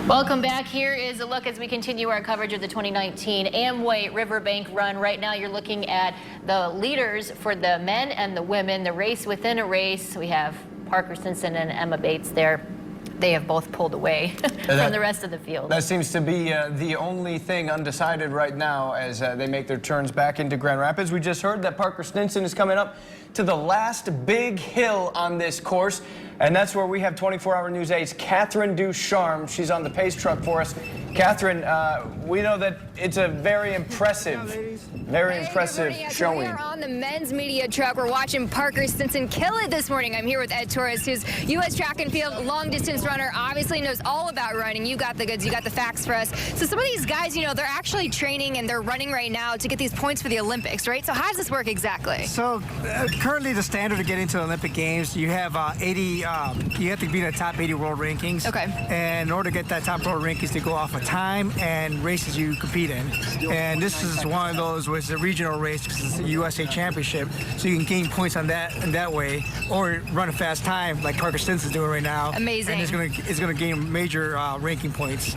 Welcome back. Here is a look as we continue our coverage of the 2019 Amway River Bank Run. Right now you're looking at the leaders for the men and the women, the race within a race. We have Parker Stinson and Emma Bates there. They have both pulled away from the rest of the field.
That seems to be the only thing undecided right now as they make their turns back into Grand Rapids. We just heard that Parker Stinson is coming up to the last big hill on this course, and that's where we have 24-hour News 8's Catherine Ducharme. She's on the pace truck for us. Catherine, we know that it's a very impressive showing.
We are on the men's media truck. We're watching Parker Stinson kill it this morning. I'm here with Ed Torres, who's U.S. track and field long-distance runner, obviously knows all about running. You got the goods, you got the facts for us. So some of these guys, you know, they're actually training and they're running right now to get these points for the Olympics, right? So how does this work exactly?
So currently the standard to get into the Olympic Games, you have 80, you have to be in the top 80 world rankings.
Okay.
And in order to get that top world rankings, to go off of time and races you compete in. And this is one of those was the regional race because it's the USA Championship, so you can gain points on that in that way, or run a fast time like Parker Stinson's doing right now.
Amazing.
And it's gonna gain major ranking points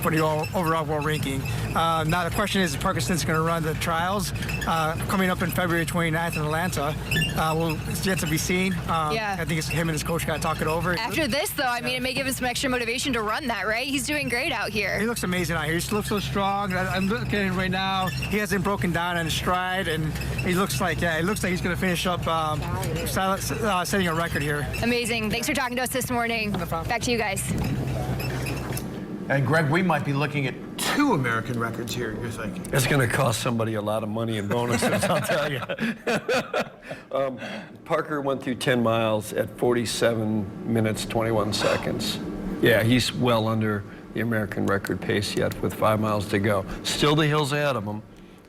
for the overall world ranking. Now the question is Parker Stinson's gonna run the trials coming up in February 29th in Atlanta. It's yet to be seen.
Yeah.
I think it's him and his coach got to talk it over.
After this, though, I mean, it may give him some extra motivation to run that, right? He's doing great out here.
He looks amazing out here. He looks so strong. I'm looking at him right now. He hasn't broken down in his stride, and he looks like, he's going to finish up setting a record here.
Amazing. Thanks for talking to us this morning.
No problem.
Back to you guys.
And Greg, we might be looking at 2 American records here, you're thinking.
It's going to cost somebody a lot of money in bonuses, I'll tell you. Parker went through 10 miles at 47 minutes, 21 seconds. Yeah, he's well under the American record pace yet with 5 miles to go. Still the hills ahead of him.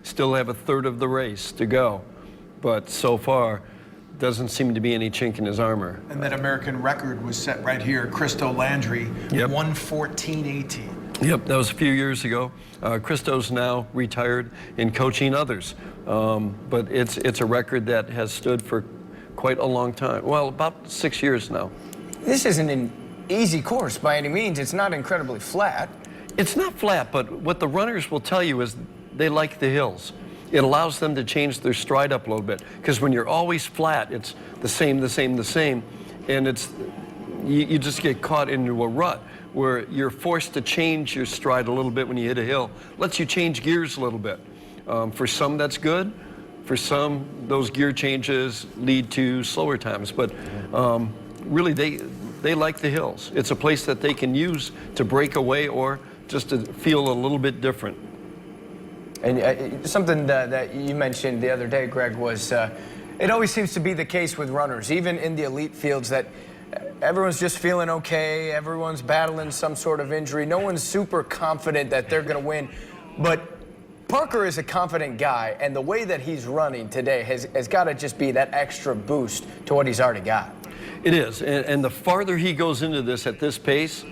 Still have a third of the race to go. But so far, doesn't seem to be any chink in his armor.
And that American record was set right here. Christo Landry, 1:14:18.
Yep, that was a few years ago. Christo's now retired in coaching others. But it's a record that has stood for quite a long time. Well, about 6 years now.
This isn't an easy course by any means. It's not incredibly flat.
It's not flat, but what the runners will tell you is they like the hills. It allows them to change their stride up a little bit, because when you're always flat, it's the same, and you just get caught into a rut where you're forced to change your stride a little bit when you hit a hill. Lets you change gears a little bit. For some, that's good. For some, those gear changes lead to slower times, but really they like the hills. It's a place that they can use to break away or just to feel a little bit different.
And something that you mentioned the other day, Greg, was it always seems to be the case with runners, even in the elite fields, that everyone's just feeling okay, everyone's battling some sort of injury, no one's super confident that they're going to win. But Parker is a confident guy, and the way that he's running today has got to just be that extra boost to what he's already got.
It is, and the farther he goes into this at this pace,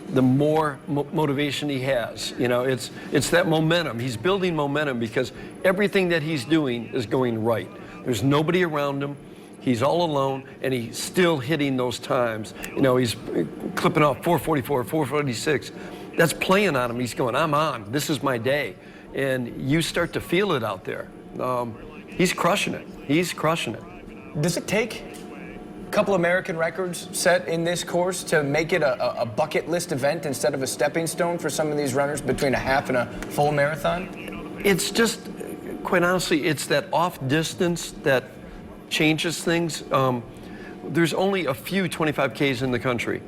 the more motivation he has. You know, it's that momentum. He's building momentum because everything that he's doing is going right. There's nobody around him. He's all alone, and he's still hitting those times. You know, he's clipping off 4:44, 4:46. That's playing on him. He's going, I'm on. This is my day. And you start to feel it out there. He's crushing it. He's crushing it.
Does it take couple American records set in this course to make it a bucket list event instead of a stepping stone for some of these runners between a half and a full marathon?
It's just, quite honestly, it's that off distance that changes things. There's only a few 25Ks in the country.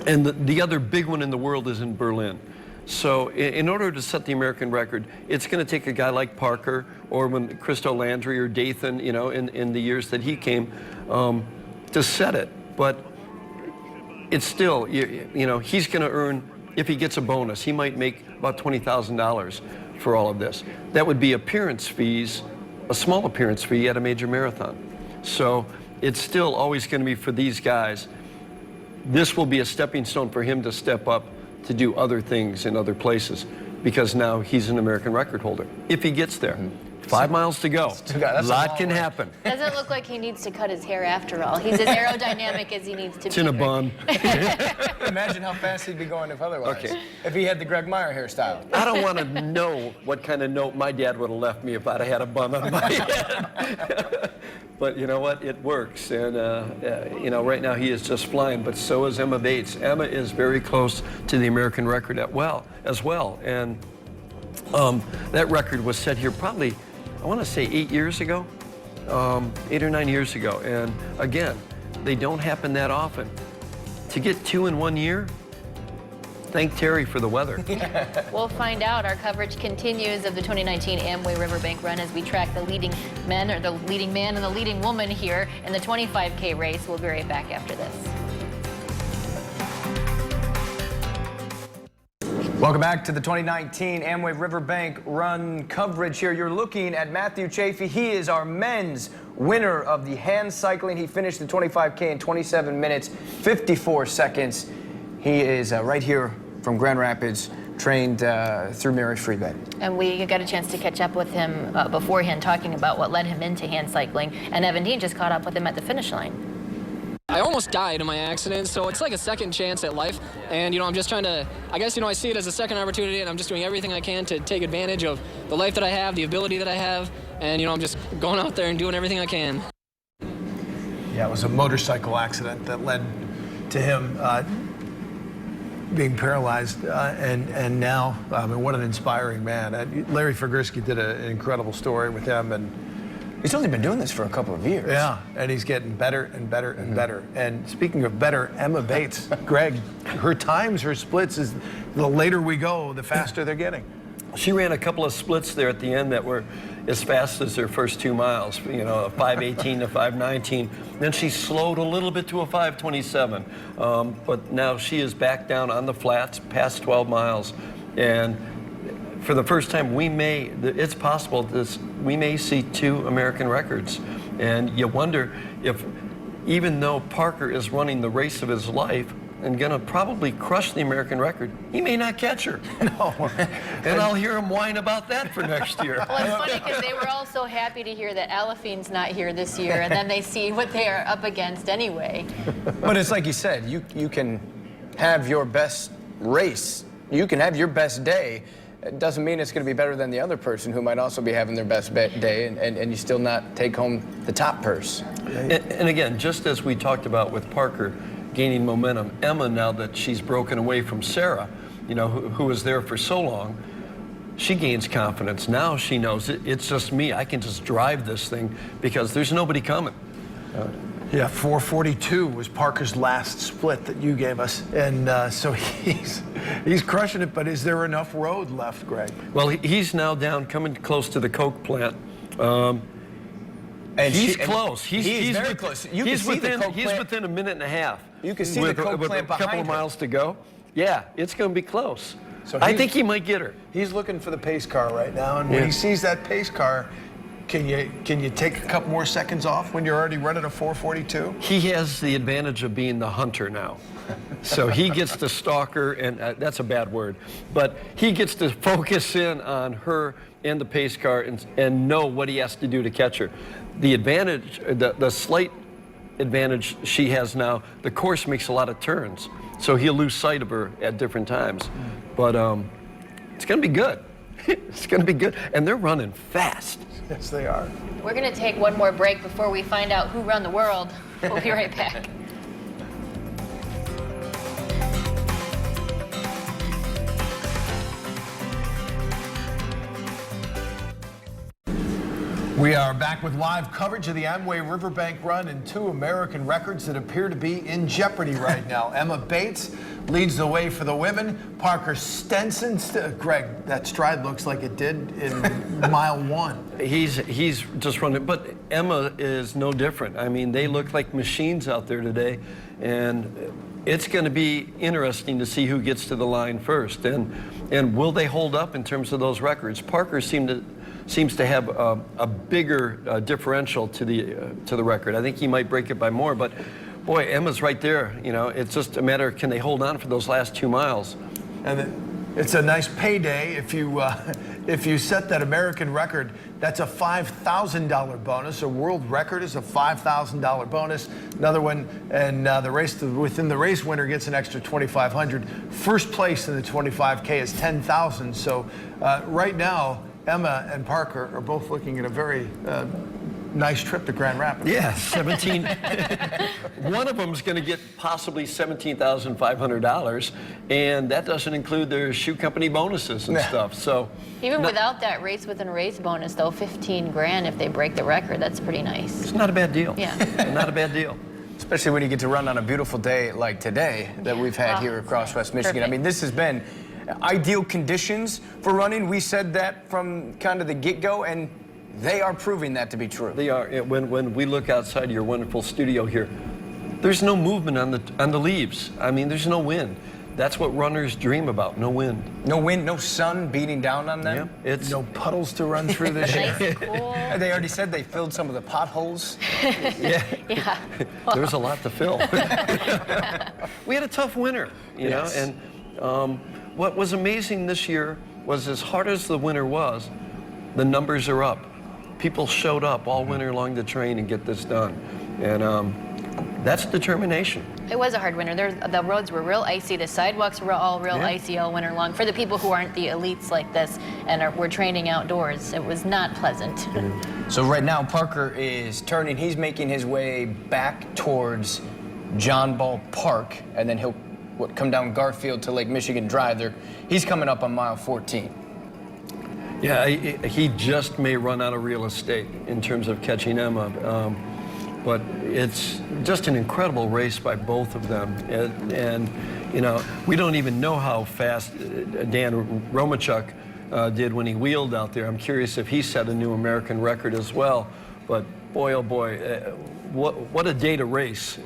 And the other big one in the world is in Berlin. So in order to set the American record, it's going to take a guy like Parker or when Christo Landry or Dathan, you know, in the years that he came, to set it. But it's still, you know, he's going to earn, if he gets a bonus, he might make about $20,000 for all of this. That would be appearance fees, a small appearance fee at a major marathon. So it's still always going to be for these guys. This will be a stepping stone for him to step up to do other things in other places because now he's an American record holder. If he gets there. 5 miles to go. A lot can happen.
Doesn't look like he needs to cut his hair after all. He's as aerodynamic as he needs to be.
It's in a bun.
Imagine how fast he'd be going if otherwise. Okay. If he had the Greg Meyer hairstyle.
I don't want to know what kind of note my dad would have left me if I'd have had a bun on my head. But you know what? It works. And, you know, right now he is just flying, but so is Emma Bates. Emma is very close to the American record as well. And that record was set here probably, I want to say 8 years ago, 8 or 9 years ago. And again, they don't happen that often. To get 2 in 1 year, thank Terry for the weather.
We'll find out. Our coverage continues of the 2019 Amway River Bank Run as we track the leading men, or the leading man and the leading woman here in the 25K race. We'll be right back after this.
Welcome back to the 2019 Amway River Bank Run coverage here. You're looking at Matthew Chafee. He is our men's winner of the hand cycling. He finished the 25K in 27 minutes, 54 seconds. He is right here from Grand Rapids, trained through Mary Free Bed.
And we got a chance to catch up with him beforehand, talking about what led him into hand cycling. And Evan Dean just caught up with him at the finish line.
I almost died in my accident, so it's like a second chance at life. And, you know, I'm just trying to, I guess, you know, I see it as a second opportunity, and I'm just doing everything I can to take advantage of the life that I have, the ability that I have. And, you know, I'm just going out there and doing everything I can.
Yeah, it was a motorcycle accident that led to him being paralyzed, and now, I mean, what an inspiring man. Larry Fergursky did an incredible story with him, and
he's only been doing this for a couple of years.
Yeah, and he's getting better and better and better. And speaking of better, Emma Bates, Greg, her times, her splits, is the later we go, the faster they're getting.
She ran a couple of splits there at the end that were as fast as her first 2 miles, you know, a 5:18 to 5:19. Then she slowed a little bit to a 5:27. But now she is back down on the flats past 12 miles. And for the first time, it's possible we may see 2 American records. And you wonder if, even though Parker is running the race of his life and gonna probably crush the American record, he may not catch her.
No.
And I'll hear him whine about that for next year.
Well, it's funny because they were all so happy to hear that Aliphine's not here this year, and then they see what they are up against anyway.
But it's like you said, you can have your best race, you can have your best day. It doesn't mean it's going to be better than the other person who might also be having their best day, and you still not take home the top purse.
And again, just as we talked about with Parker gaining momentum, Emma, now that she's broken away from Sarah, you know, who was there for so long, she gains confidence. Now she knows it's just me. I can just drive this thing because there's nobody coming.
Yeah, 4:42 was Parker's last split that you gave us, and so he's crushing it. But is there enough road left, Greg?
Well, he's now down, coming close to the Coke plant. And he's close. He's
very close. You can see the Coke plant.
He's within a minute and a half.
You can see the Coke plant behind
with a couple of miles to go. Yeah, it's going to be close. So I think he might get her.
He's looking for the pace car right now, and when he sees that pace car, can you take a couple more seconds off when you're already running a 4:42?
He has the advantage of being the hunter now. So he gets to stalk her, and that's a bad word, but he gets to focus in on her and the pace car and know what he has to do to catch her. The advantage, the slight advantage she has now, the course makes a lot of turns, so he'll lose sight of her at different times. But it's going to be good. It's going to be good. And they're running fast.
Yes, they are.
We're going to take one more break before we find out who run the world. We'll be right back.
We are back with live coverage of the Amway River Bank Run and 2 American records that appear to be in jeopardy right now. Emma Bates leads the way for the women. Parker Stinson, Greg, that stride looks like it did in mile 1.
He's just running, but Emma is no different. I mean, they look like machines out there today, and it's going to be interesting to see who gets to the line first, and will they hold up in terms of those records? Parker seems to have a bigger differential to the record. I think he might break it by more, but boy, Emma's right there. You know, it's just a matter of can they hold on for those last 2 miles.
And it's a nice payday if you set that American record. That's a $5,000 bonus. A world record is a $5,000 bonus. Another one, and the race within the race winner gets an extra $2,500. First place in the 25K is $10,000. So right now, Emma and Parker are both looking at a very nice trip to Grand Rapids.
Yeah, 17. One of them is going to get possibly $17,500, and that doesn't include their shoe company bonuses and stuff. So
even without that race within a race bonus, though, 15 grand if they break the record, that's pretty nice.
It's not a bad deal.
Yeah.
Not a bad deal.
Especially when you get to run on a beautiful day like today that we've had here across West Michigan.
Perfect.
I mean, this has been ideal conditions for running. We said that from kind of the get-go, and they are proving that to be true.
They are. When we look outside your wonderful studio here, there's no movement on the leaves. I mean, there's no wind. That's what runners dream about. No wind.
No wind, no sun beating down on them.
Yeah, it's
no puddles to run through this year.
Nice, cool.
They already said they filled some of the potholes.
Yeah.
There's a lot to fill. We had a tough winter, you know, and what was amazing this year was as hard as the winter was, the numbers are up. People showed up all winter long to train and get this done, and that's determination.
It was a hard winter. The roads were real icy. The sidewalks were all real icy all winter long. For the people who aren't the elites like this and were training outdoors, it was not pleasant.
So right now, Parker is turning. He's making his way back towards John Ball Park, and then he'll come down Garfield to Lake Michigan Drive. He's coming up on mile 14.
Yeah, he just may run out of real estate in terms of catching Emma. But it's just an incredible race by both of them. And you know, we don't even know how fast Dan Romachuk did when he wheeled out there. I'm curious if he set a new American record as well. But boy, oh boy, what a day to race.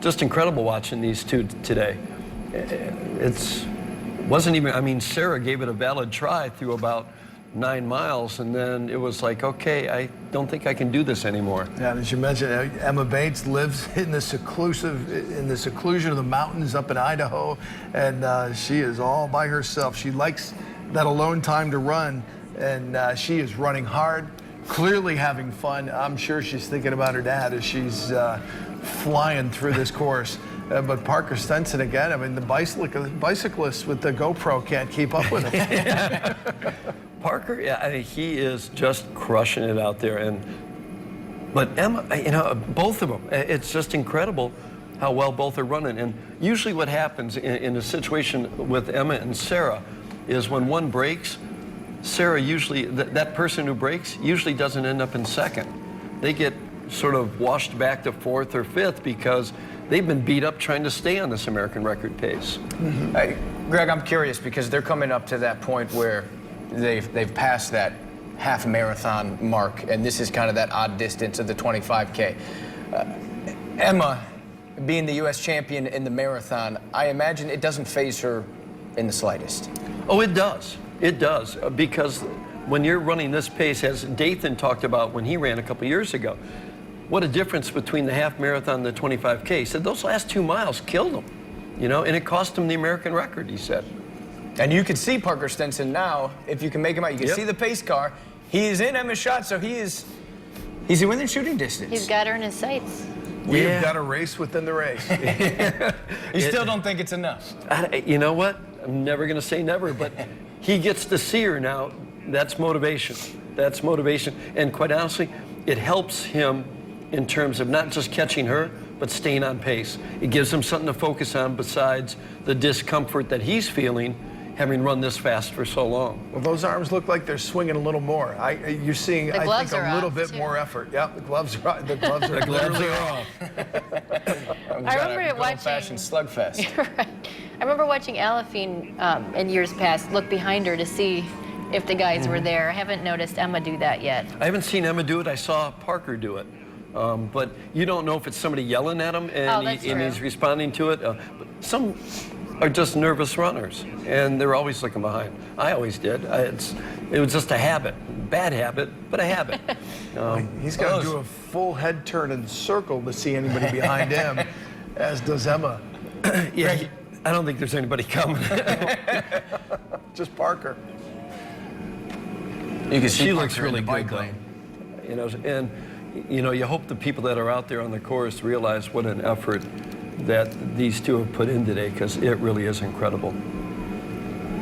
Just incredible watching these two today. Wasn't even, I mean, Sarah gave it a valid try through about 9 miles, and then it was like, okay, I don't think I can do this anymore.
Yeah, as you mentioned, Emma Bates lives in the seclusion of the mountains up in Idaho, and she is all by herself. She likes that alone time to run, and she is running hard, clearly having fun. I'm sure she's thinking about her dad as she's flying through this course. But Parker Stinson again, I mean, the bicyclist with the GoPro can't keep up with him.
Parker, yeah, I mean, he is just crushing it out there. But Emma, you know, both of them, it's just incredible how well both are running. And usually what happens in a situation with Emma and Sarah is when one breaks, Sarah usually, that person who breaks usually doesn't end up in second. They get sort of washed back to fourth or fifth because they've been beat up trying to stay on this American record pace.
Mm-hmm. Greg, I'm curious because they're coming up to that point where they've passed that half marathon mark, and this is kind of that odd distance of the 25K. Emma, being the U.S. champion in the marathon, I imagine it doesn't faze her in the slightest.
Oh, it does. It does, because when you're running this pace, as Dathan talked about when he ran a couple years ago, what a difference between the half marathon and the 25K. He said those last 2 miles killed him, you know, and it cost him the American record, he said.
And you can see Parker Stinson now, if you can make him out. You can see the pace car. He is in Emma's shot, so he's within shooting distance.
He's got her in his sights.
We've got a race within the race.
You still don't think it's enough?
You know what? I'm never going to say never, but he gets to see her now. That's motivation. That's motivation. And quite honestly, it helps him in terms of not just catching her, but staying on pace. It gives him something to focus on besides the discomfort that he's feeling having run this fast for so long.
Well, those arms look like they're swinging a little more. You're seeing, I think, a little bit more effort. Yeah, the gloves are the gloves are literally off.
I remember watching
slugfest.
Right. I remember watching Alafine in years past look behind her to see if the guys were there. I haven't noticed Emma do that yet.
I haven't seen Emma do it. I saw Parker do it. But you don't know if it's somebody yelling at him and he's responding to it. But some are just nervous runners, and they're always looking behind. I always did. It was just a habit. Bad habit, but a habit.
He's got to do a full head turn and circle to see anybody behind him, as does Emma.
Yeah, I don't think there's anybody coming.
Just Parker.
You can see
she
Parker
looks really
in the bike
good,
lane.
You know, and you know, you hope the people that are out there on the course realize what an effort that these two have put in today, because it really is incredible.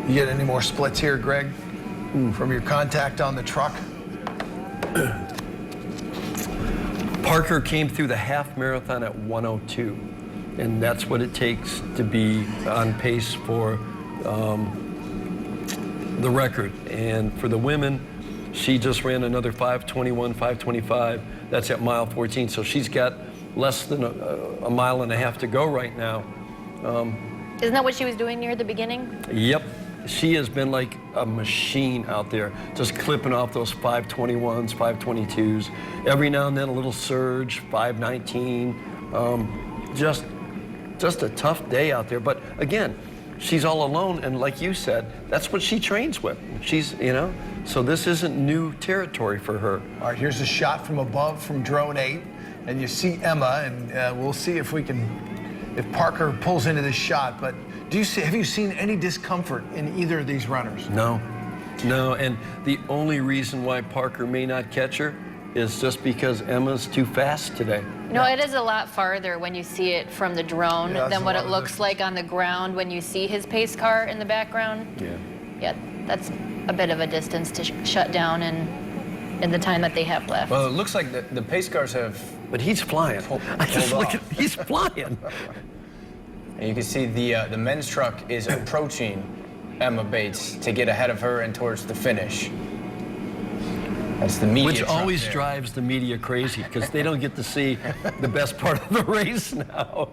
You get any more splits here, Greg, from your contact on the truck?
Parker came through the half marathon at 1:02, and that's what it takes to be on pace for the record. And for the women, she just ran another 5:21, 5:25. That's at mile 14, so she's got less than a mile and a half to go right now.
Isn't that what she was doing near the beginning?
Yep. She has been like a machine out there, just clipping off those 5:21s, 5:22s. Every now and then a little surge, 5:19. Just a tough day out there. But again, she's all alone, and like you said, that's what she trains with. She's, you know, so this isn't new territory for her.
All right, here's a shot from above from drone 8, and you see Emma, and we'll see if Parker pulls into this shot. But have you seen any discomfort in either of these runners?
No, and the only reason why Parker may not catch her is just because Emma's too fast today.
No, it is a lot farther when you see it from the drone than what it looks like on the ground when you see his pace car in the background. Yeah, that's a bit of a distance to shut down in the time that they have left.
Well, it looks like the pace cars have...
But he's flying. He's flying.
And you can see the men's truck is approaching Emma Bates to get ahead of her and towards the finish. That's the media
Which
truck
always
there.
drives the media crazy, because they don't get to see the best part of the race now.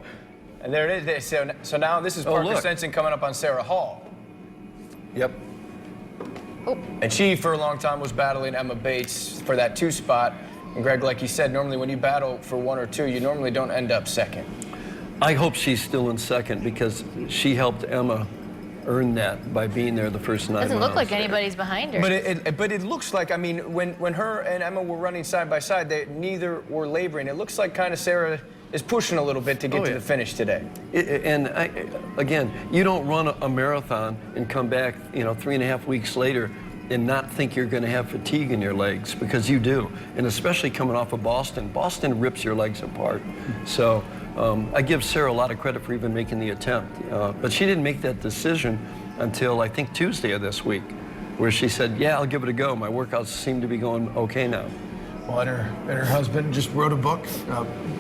And there it is. So now this is Parker Stinson coming up on Sarah Hall.
Yep.
And she, for a long time, was battling Emma Bates for that 2 spot. And Greg, like you said, normally when you battle for 1 or 2, you normally don't end up second.
I hope she's still in second, because she helped Emma earn that by being there the first 9 miles.
Doesn't look like anybody's behind her.
But it looks like, I mean, when her and Emma were running side by side, they neither were laboring. It looks like kind of Sarah is pushing a little bit to get to the finish today.
Again, you don't run a marathon and come back, 3.5 weeks later and not think you're going to have fatigue in your legs, because you do. And especially coming off of Boston. Boston rips your legs apart. So I give Sarah a lot of credit for even making the attempt. But she didn't make that decision until, I think, Tuesday of this week, where she said, yeah, I'll give it a go. My workouts seem to be going okay now.
Well, and her husband just wrote a book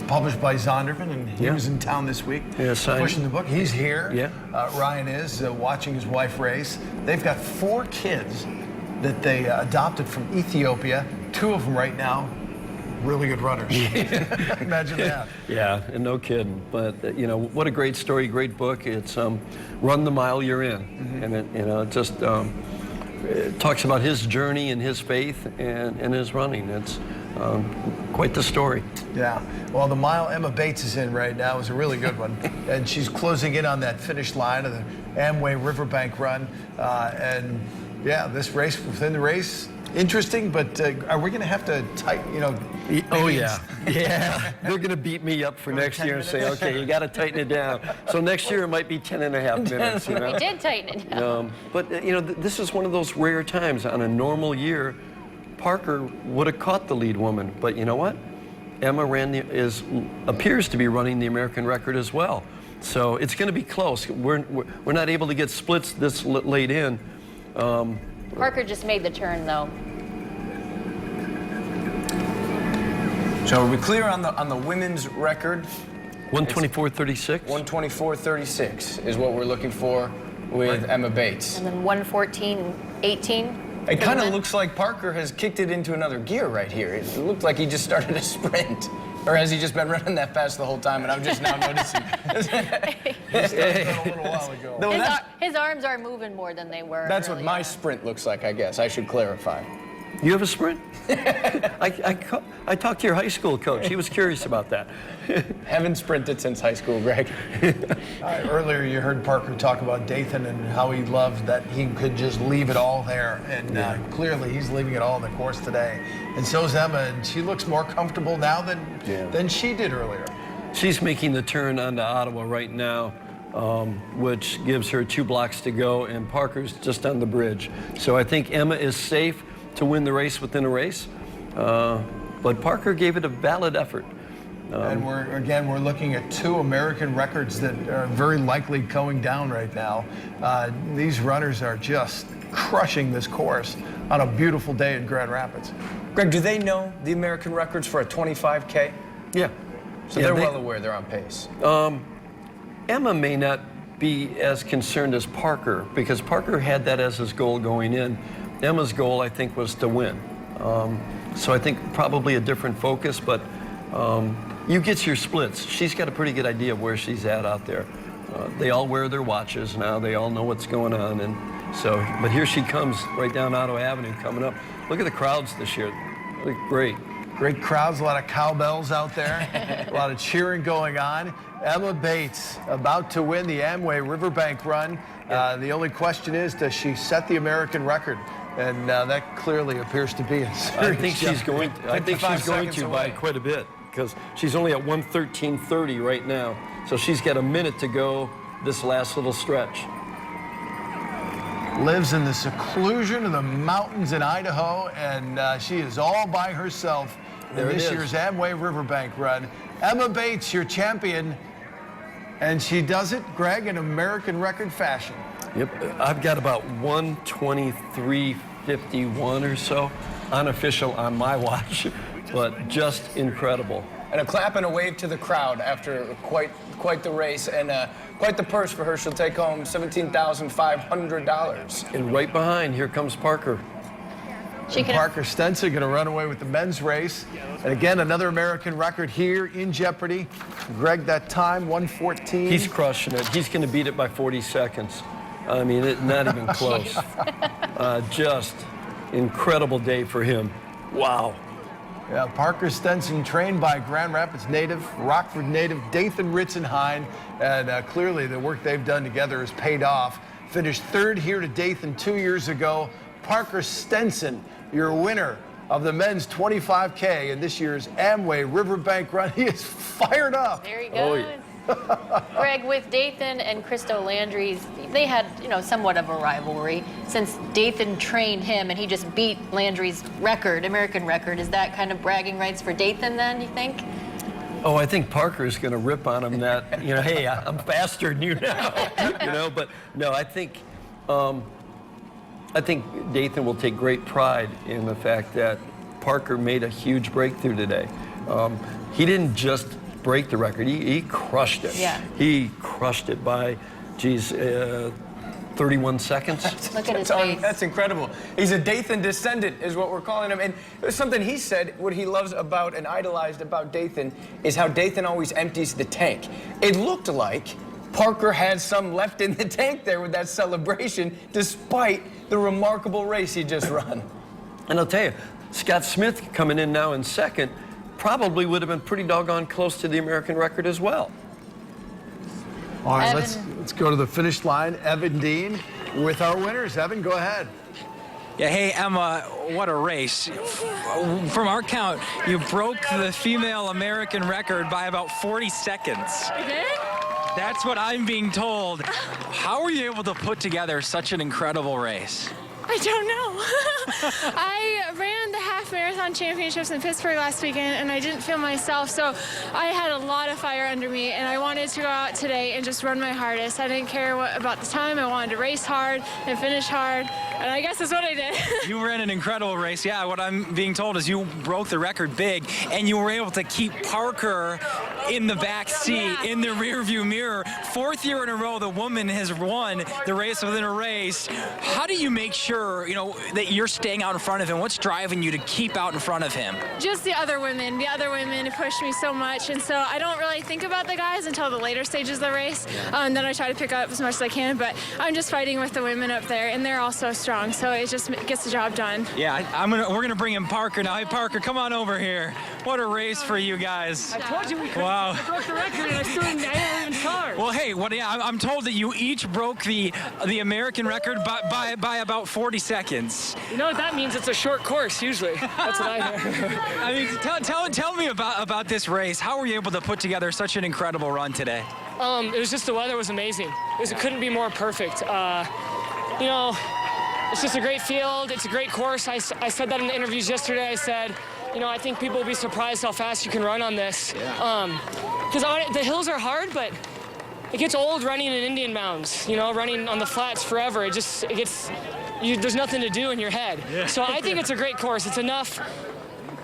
published by Zondervan, and he was in town this week pushing the book. He's here. Ryan is watching his wife race. They've got 4 kids that they adopted from Ethiopia. 2 of them right now, really good runners. Imagine that.
Yeah, and no kidding. But what a great story, great book. It's Run the Mile You're In, and it just it talks about his journey and his faith and his running. It's quite the story.
Yeah. Well, the mile Emma Bates is in right now is a really good one, and she's closing in on that finish line of the Amway River Bank Run, and yeah, this race within the race. Interesting, but are we going to have to tighten,
Oh, yeah. Yeah. They're going to beat me up for next year and say, okay, you got to tighten it down. So next year it might be 10.5 minutes.
We did tighten it down.
But, this is one of those rare times. On a normal year, Parker would have caught the lead woman. But you know what? Emma appears to be running the American record as well. So it's going to be close. We're not able to get splits this late in.
Parker just made the turn, though.
So are we clear on the women's record?
124.36.
124.36 is what we're looking for with Emma Bates.
And then 114.18.
It kind of looks like Parker has kicked it into another gear right here. It looked like he just started a sprint. Or has he just been running that fast the whole time and I'm just now noticing?
He started a little while ago.
No,
His arms are moving more than they were.
that's what my sprint looks like, I guess. I should clarify.
You have a sprint? I talked to your high school coach. He was curious about that.
Haven't sprinted since high school, Greg.
Earlier you heard Parker talk about Dathan and how he loved that he could just leave it all there. And clearly he's leaving it all on the course today. And so's Emma, and she looks more comfortable now than she did earlier.
She's making the turn onto Ottawa right now, which gives her 2 blocks to go, and Parker's just on the bridge. So I think Emma is safe to win the race within a race, but Parker gave it a valid effort.
And we're looking at 2 American records that are very likely going down right now. These runners are just crushing this course on a beautiful day in Grand Rapids.
Greg, do they know the American records for a 25K?
Yeah.
So they're well aware they're on pace.
Emma may not be as concerned as Parker, because Parker had that as his goal going in. Emma's goal, I think, was to win. So I think probably a different focus, but you get your splits. She's got a pretty good idea of where she's at out there. They all wear their watches now. They all know what's going on. And so, but here she comes right down Ottawa Avenue coming up. Look at the crowds this year. Look great.
Great crowds, a lot of cowbells out there, a lot of cheering going on. Emma Bates about to win the Amway River Bank Run. The only question is, does she set the American record? And that clearly appears to be a serious
I think she's going to by quite a bit, because she's only at 1:13.30 right now. So she's got a minute to go this last little stretch.
Lives in the seclusion of the mountains in Idaho, and she is all by herself in this year's Amway River Bank Run. Emma Bates, your champion, and she does it, Greg, in American record fashion.
Yep, I've got about 1:23.51 or so, unofficial on my watch, but just incredible.
And a clap and a wave to the crowd after quite the race, and quite the purse for her. She'll take home $17,500.
And right behind, here comes Parker.
Parker Stinson going to run away with the men's race. And again, another American record here in jeopardy. Greg, that time, 1:14.
He's crushing it. He's going to beat it by 40 seconds. I mean, not even close. Just incredible day for him. Wow.
Yeah, Parker Stinson, trained by Grand Rapids native, Rockford native, Dathan Ritzenheim, and clearly the work they've done together has paid off. Finished 3rd here to Dathan 2 years ago. Parker Stinson, your winner of the men's 25K in this year's Amway River Bank Run. He is fired up.
There he goes. Greg, with Dathan and Christo Landry, they had, somewhat of a rivalry since Dathan trained him and he just beat Landry's record, American record. Is that kind of bragging rights for Dathan then, you think?
Oh, I think Parker's going to rip on him that, hey, I'm faster than you now, but no, I think Dathan will take great pride in the fact that Parker made a huge breakthrough today. He didn't just break the record, he crushed it.
Yeah.
He crushed it by, 31 seconds.
Look at his face.
That's incredible. He's a Dathan descendant, is what we're calling him. And something he said, what he loves about and idolized about Dathan is how Dathan always empties the tank. It looked like Parker had some left in the tank there with that celebration, despite the remarkable race he just run.
And I'll tell you, Scott Smith coming in now in 2nd probably would have been pretty doggone close to the American record as well.
All right, let's go to the finish line. Evan Dean with our winners. Evan, go ahead.
Yeah, hey, Emma, what a race. From our count, you broke the female American record by about 40 seconds.
I did?
That's what I'm being told. How were you able to put together such an incredible race?
I don't know. I ran the half marathon championships in Pittsburgh last weekend, and I didn't feel myself, so I had a lot of fire under me, and I wanted to go out today and just run my hardest. I didn't care about the time. I wanted to race hard and finish hard, and I guess that's what I did.
You ran an incredible race. Yeah, what I'm being told is you broke the record big, and you were able to keep Parker in the back seat, in the rearview mirror. 4th year in a row, the woman has won the race within a race. How do you make sure, you know, that you're staying out in front of him? What's driving you to keep out in front of him?
Just the other women. The other women pushed me so much, and so I don't really think about the guys until the later stages of the race. And then I try to pick up as much as I can, but I'm just fighting with the women up there, and they're all so strong, so it just gets the job done.
Yeah, we're gonna bring in Parker now. Hey, Parker, come on over here. What a race for you guys.
I told you we could.
Wow.
I broke the record, and I didn't even start.
Well, hey, I'm told that you each broke the American record by about 40 seconds.
You know what that means? It's a short course, usually. That's what I heard.
I mean, tell me about this race. How were you able to put together such an incredible run today?
It was just the weather was amazing. It couldn't be more perfect. You know, it's just a great field. It's a great course. I said that in the interviews yesterday. I said, you know, I think people will be surprised how fast you can run on this. Because the hills are hard, but it gets old running in Indian mounds, you know, running on the flats forever. There's nothing to do in your head.
Yeah.
So I think it's a great course. It's enough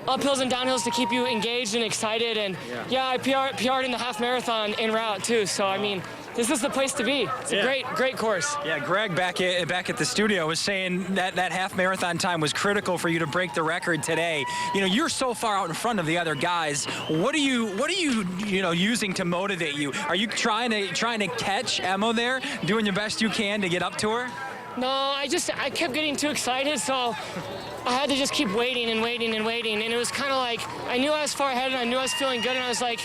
uphills and downhills to keep you engaged and excited. And yeah, I PR'd in the half marathon en route too. So I mean, this is the place to be. It's a great course.
Yeah, Greg back at the studio was saying that half marathon time was critical for you to break the record today. You know, you're so far out in front of the other guys. What are you using to motivate you? Are you trying to catch Emma there, doing your best you can to get up to her?
No, I kept getting too excited, so I had to just keep waiting and waiting and waiting. And it was kind of like, I knew I was far ahead and I knew I was feeling good, and I was like,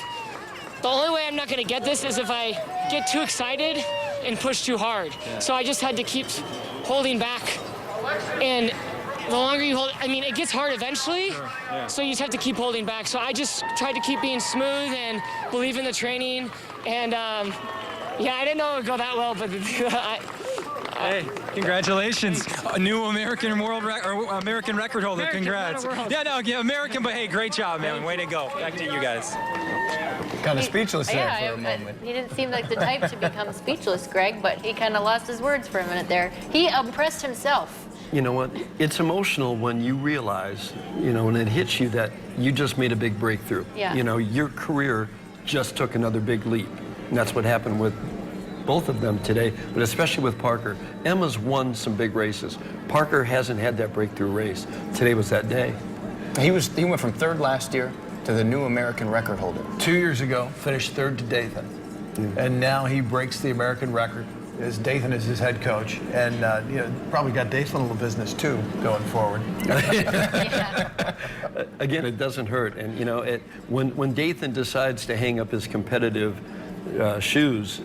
the only way I'm not going to get this is if I get too excited and push too hard. Yeah. So I just had to keep holding back. And the longer you hold, I mean, it gets hard eventually. Sure. Yeah. So you just have to keep holding back. So I just tried to keep being smooth and believe in the training. And yeah, I didn't know it would go that well, but
hey, congratulations. A new American record holder. Congrats. Yeah, American, but hey, great job, man. Way to go. Back to you guys.
Kind of speechless there for a moment.
He didn't seem like the type to become speechless, Greg, but he kind of lost his words for a minute there. He impressed himself.
You know what? It's emotional when you realize, you know, when it hits you that you just made a big breakthrough.
Yeah.
You know, your career just took another big leap. And that's what happened with both of them today, but especially with Parker. Emma's won some big races. Parker hasn't had that breakthrough race. Today was that day.
He went from 3rd last year to the new American record holder.
2 years ago, finished 3rd to Dathan. And now he breaks the American record as Dathan is his head coach. And you know, probably got Dathan a little business too going forward.
Again, it doesn't hurt. And you know, when Dathan decides to hang up his competitive shoes,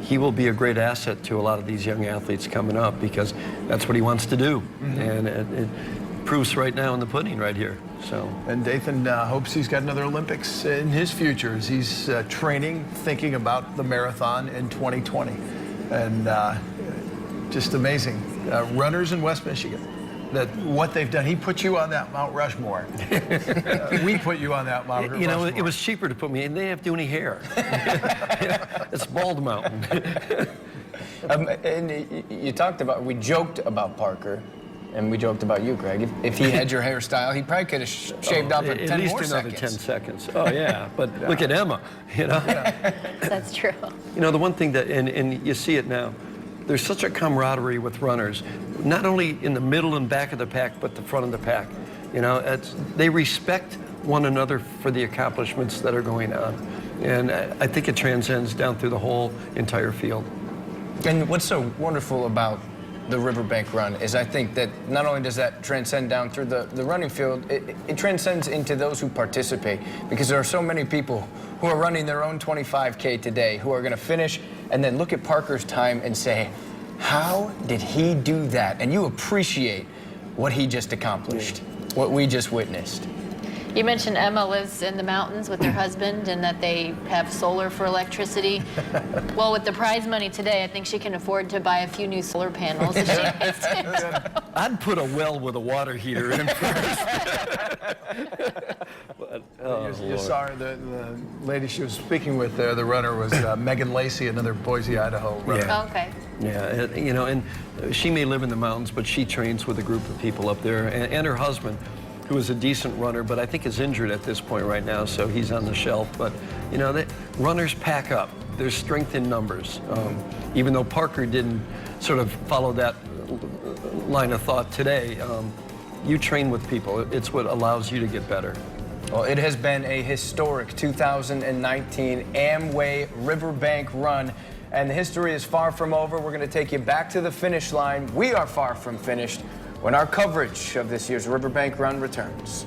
he will be a great asset to a lot of these young athletes coming up, because that's what he wants to do. And it proofs right now in the pudding right here. So.
And Dathan hopes he's got another Olympics in his future as he's training, thinking about the marathon in 2020. And just amazing. Runners in West Michigan, that what they've done. He put you on that Mount Rushmore. We put you on that Mount Rushmore.
You know, it was cheaper to put me in. They didn't have to do any hair. It's Bald Mountain.
And you talked about, we joked about Parker, and we joked about you, Greg. If he had your hairstyle, he probably could have shaved off at 10
least
more
another
seconds.
10 seconds. Oh, yeah. But look at Emma, you know.
That's true.
You know, the one thing that, and you see it now, there's such a camaraderie with runners, not only in the middle and back of the pack, but the front of the pack. You know, they respect one another for the accomplishments that are going on. And I think it transcends down through the whole entire field.
And what's so wonderful about the Riverbank Run is I think that not only does that transcend down through the running field, it transcends into those who participate, because there are so many people who are running their own 25K today who are going to finish and then look at Parker's time and say, how did he do that? And you appreciate what he just accomplished, what we just witnessed.
You mentioned Emma lives in the mountains with her husband and that they have solar for electricity. Well, with the prize money today, I think she can afford to buy a few new solar panels. If she needs to.
I'd put a well with a water heater in first. But,
you saw her, the lady she was speaking with there, the runner was Megan Lacey, another Boise, Idaho runner.
Yeah.
Oh, okay.
Yeah, you know, and she may live in the mountains, but she trains with a group of people up there, and her husband, who is a decent runner, but I think is injured at this point right now, so he's on the shelf. But, you know, runners pack up. There's strength in numbers. Even though Parker didn't sort of follow that line of thought today, you train with people. It's what allows you to get better.
Well, it has been a historic 2019 Amway River Bank Run, and the history is far from over. We're going to take you back to the finish line. We are far from finished when our coverage of this year's River Bank Run returns.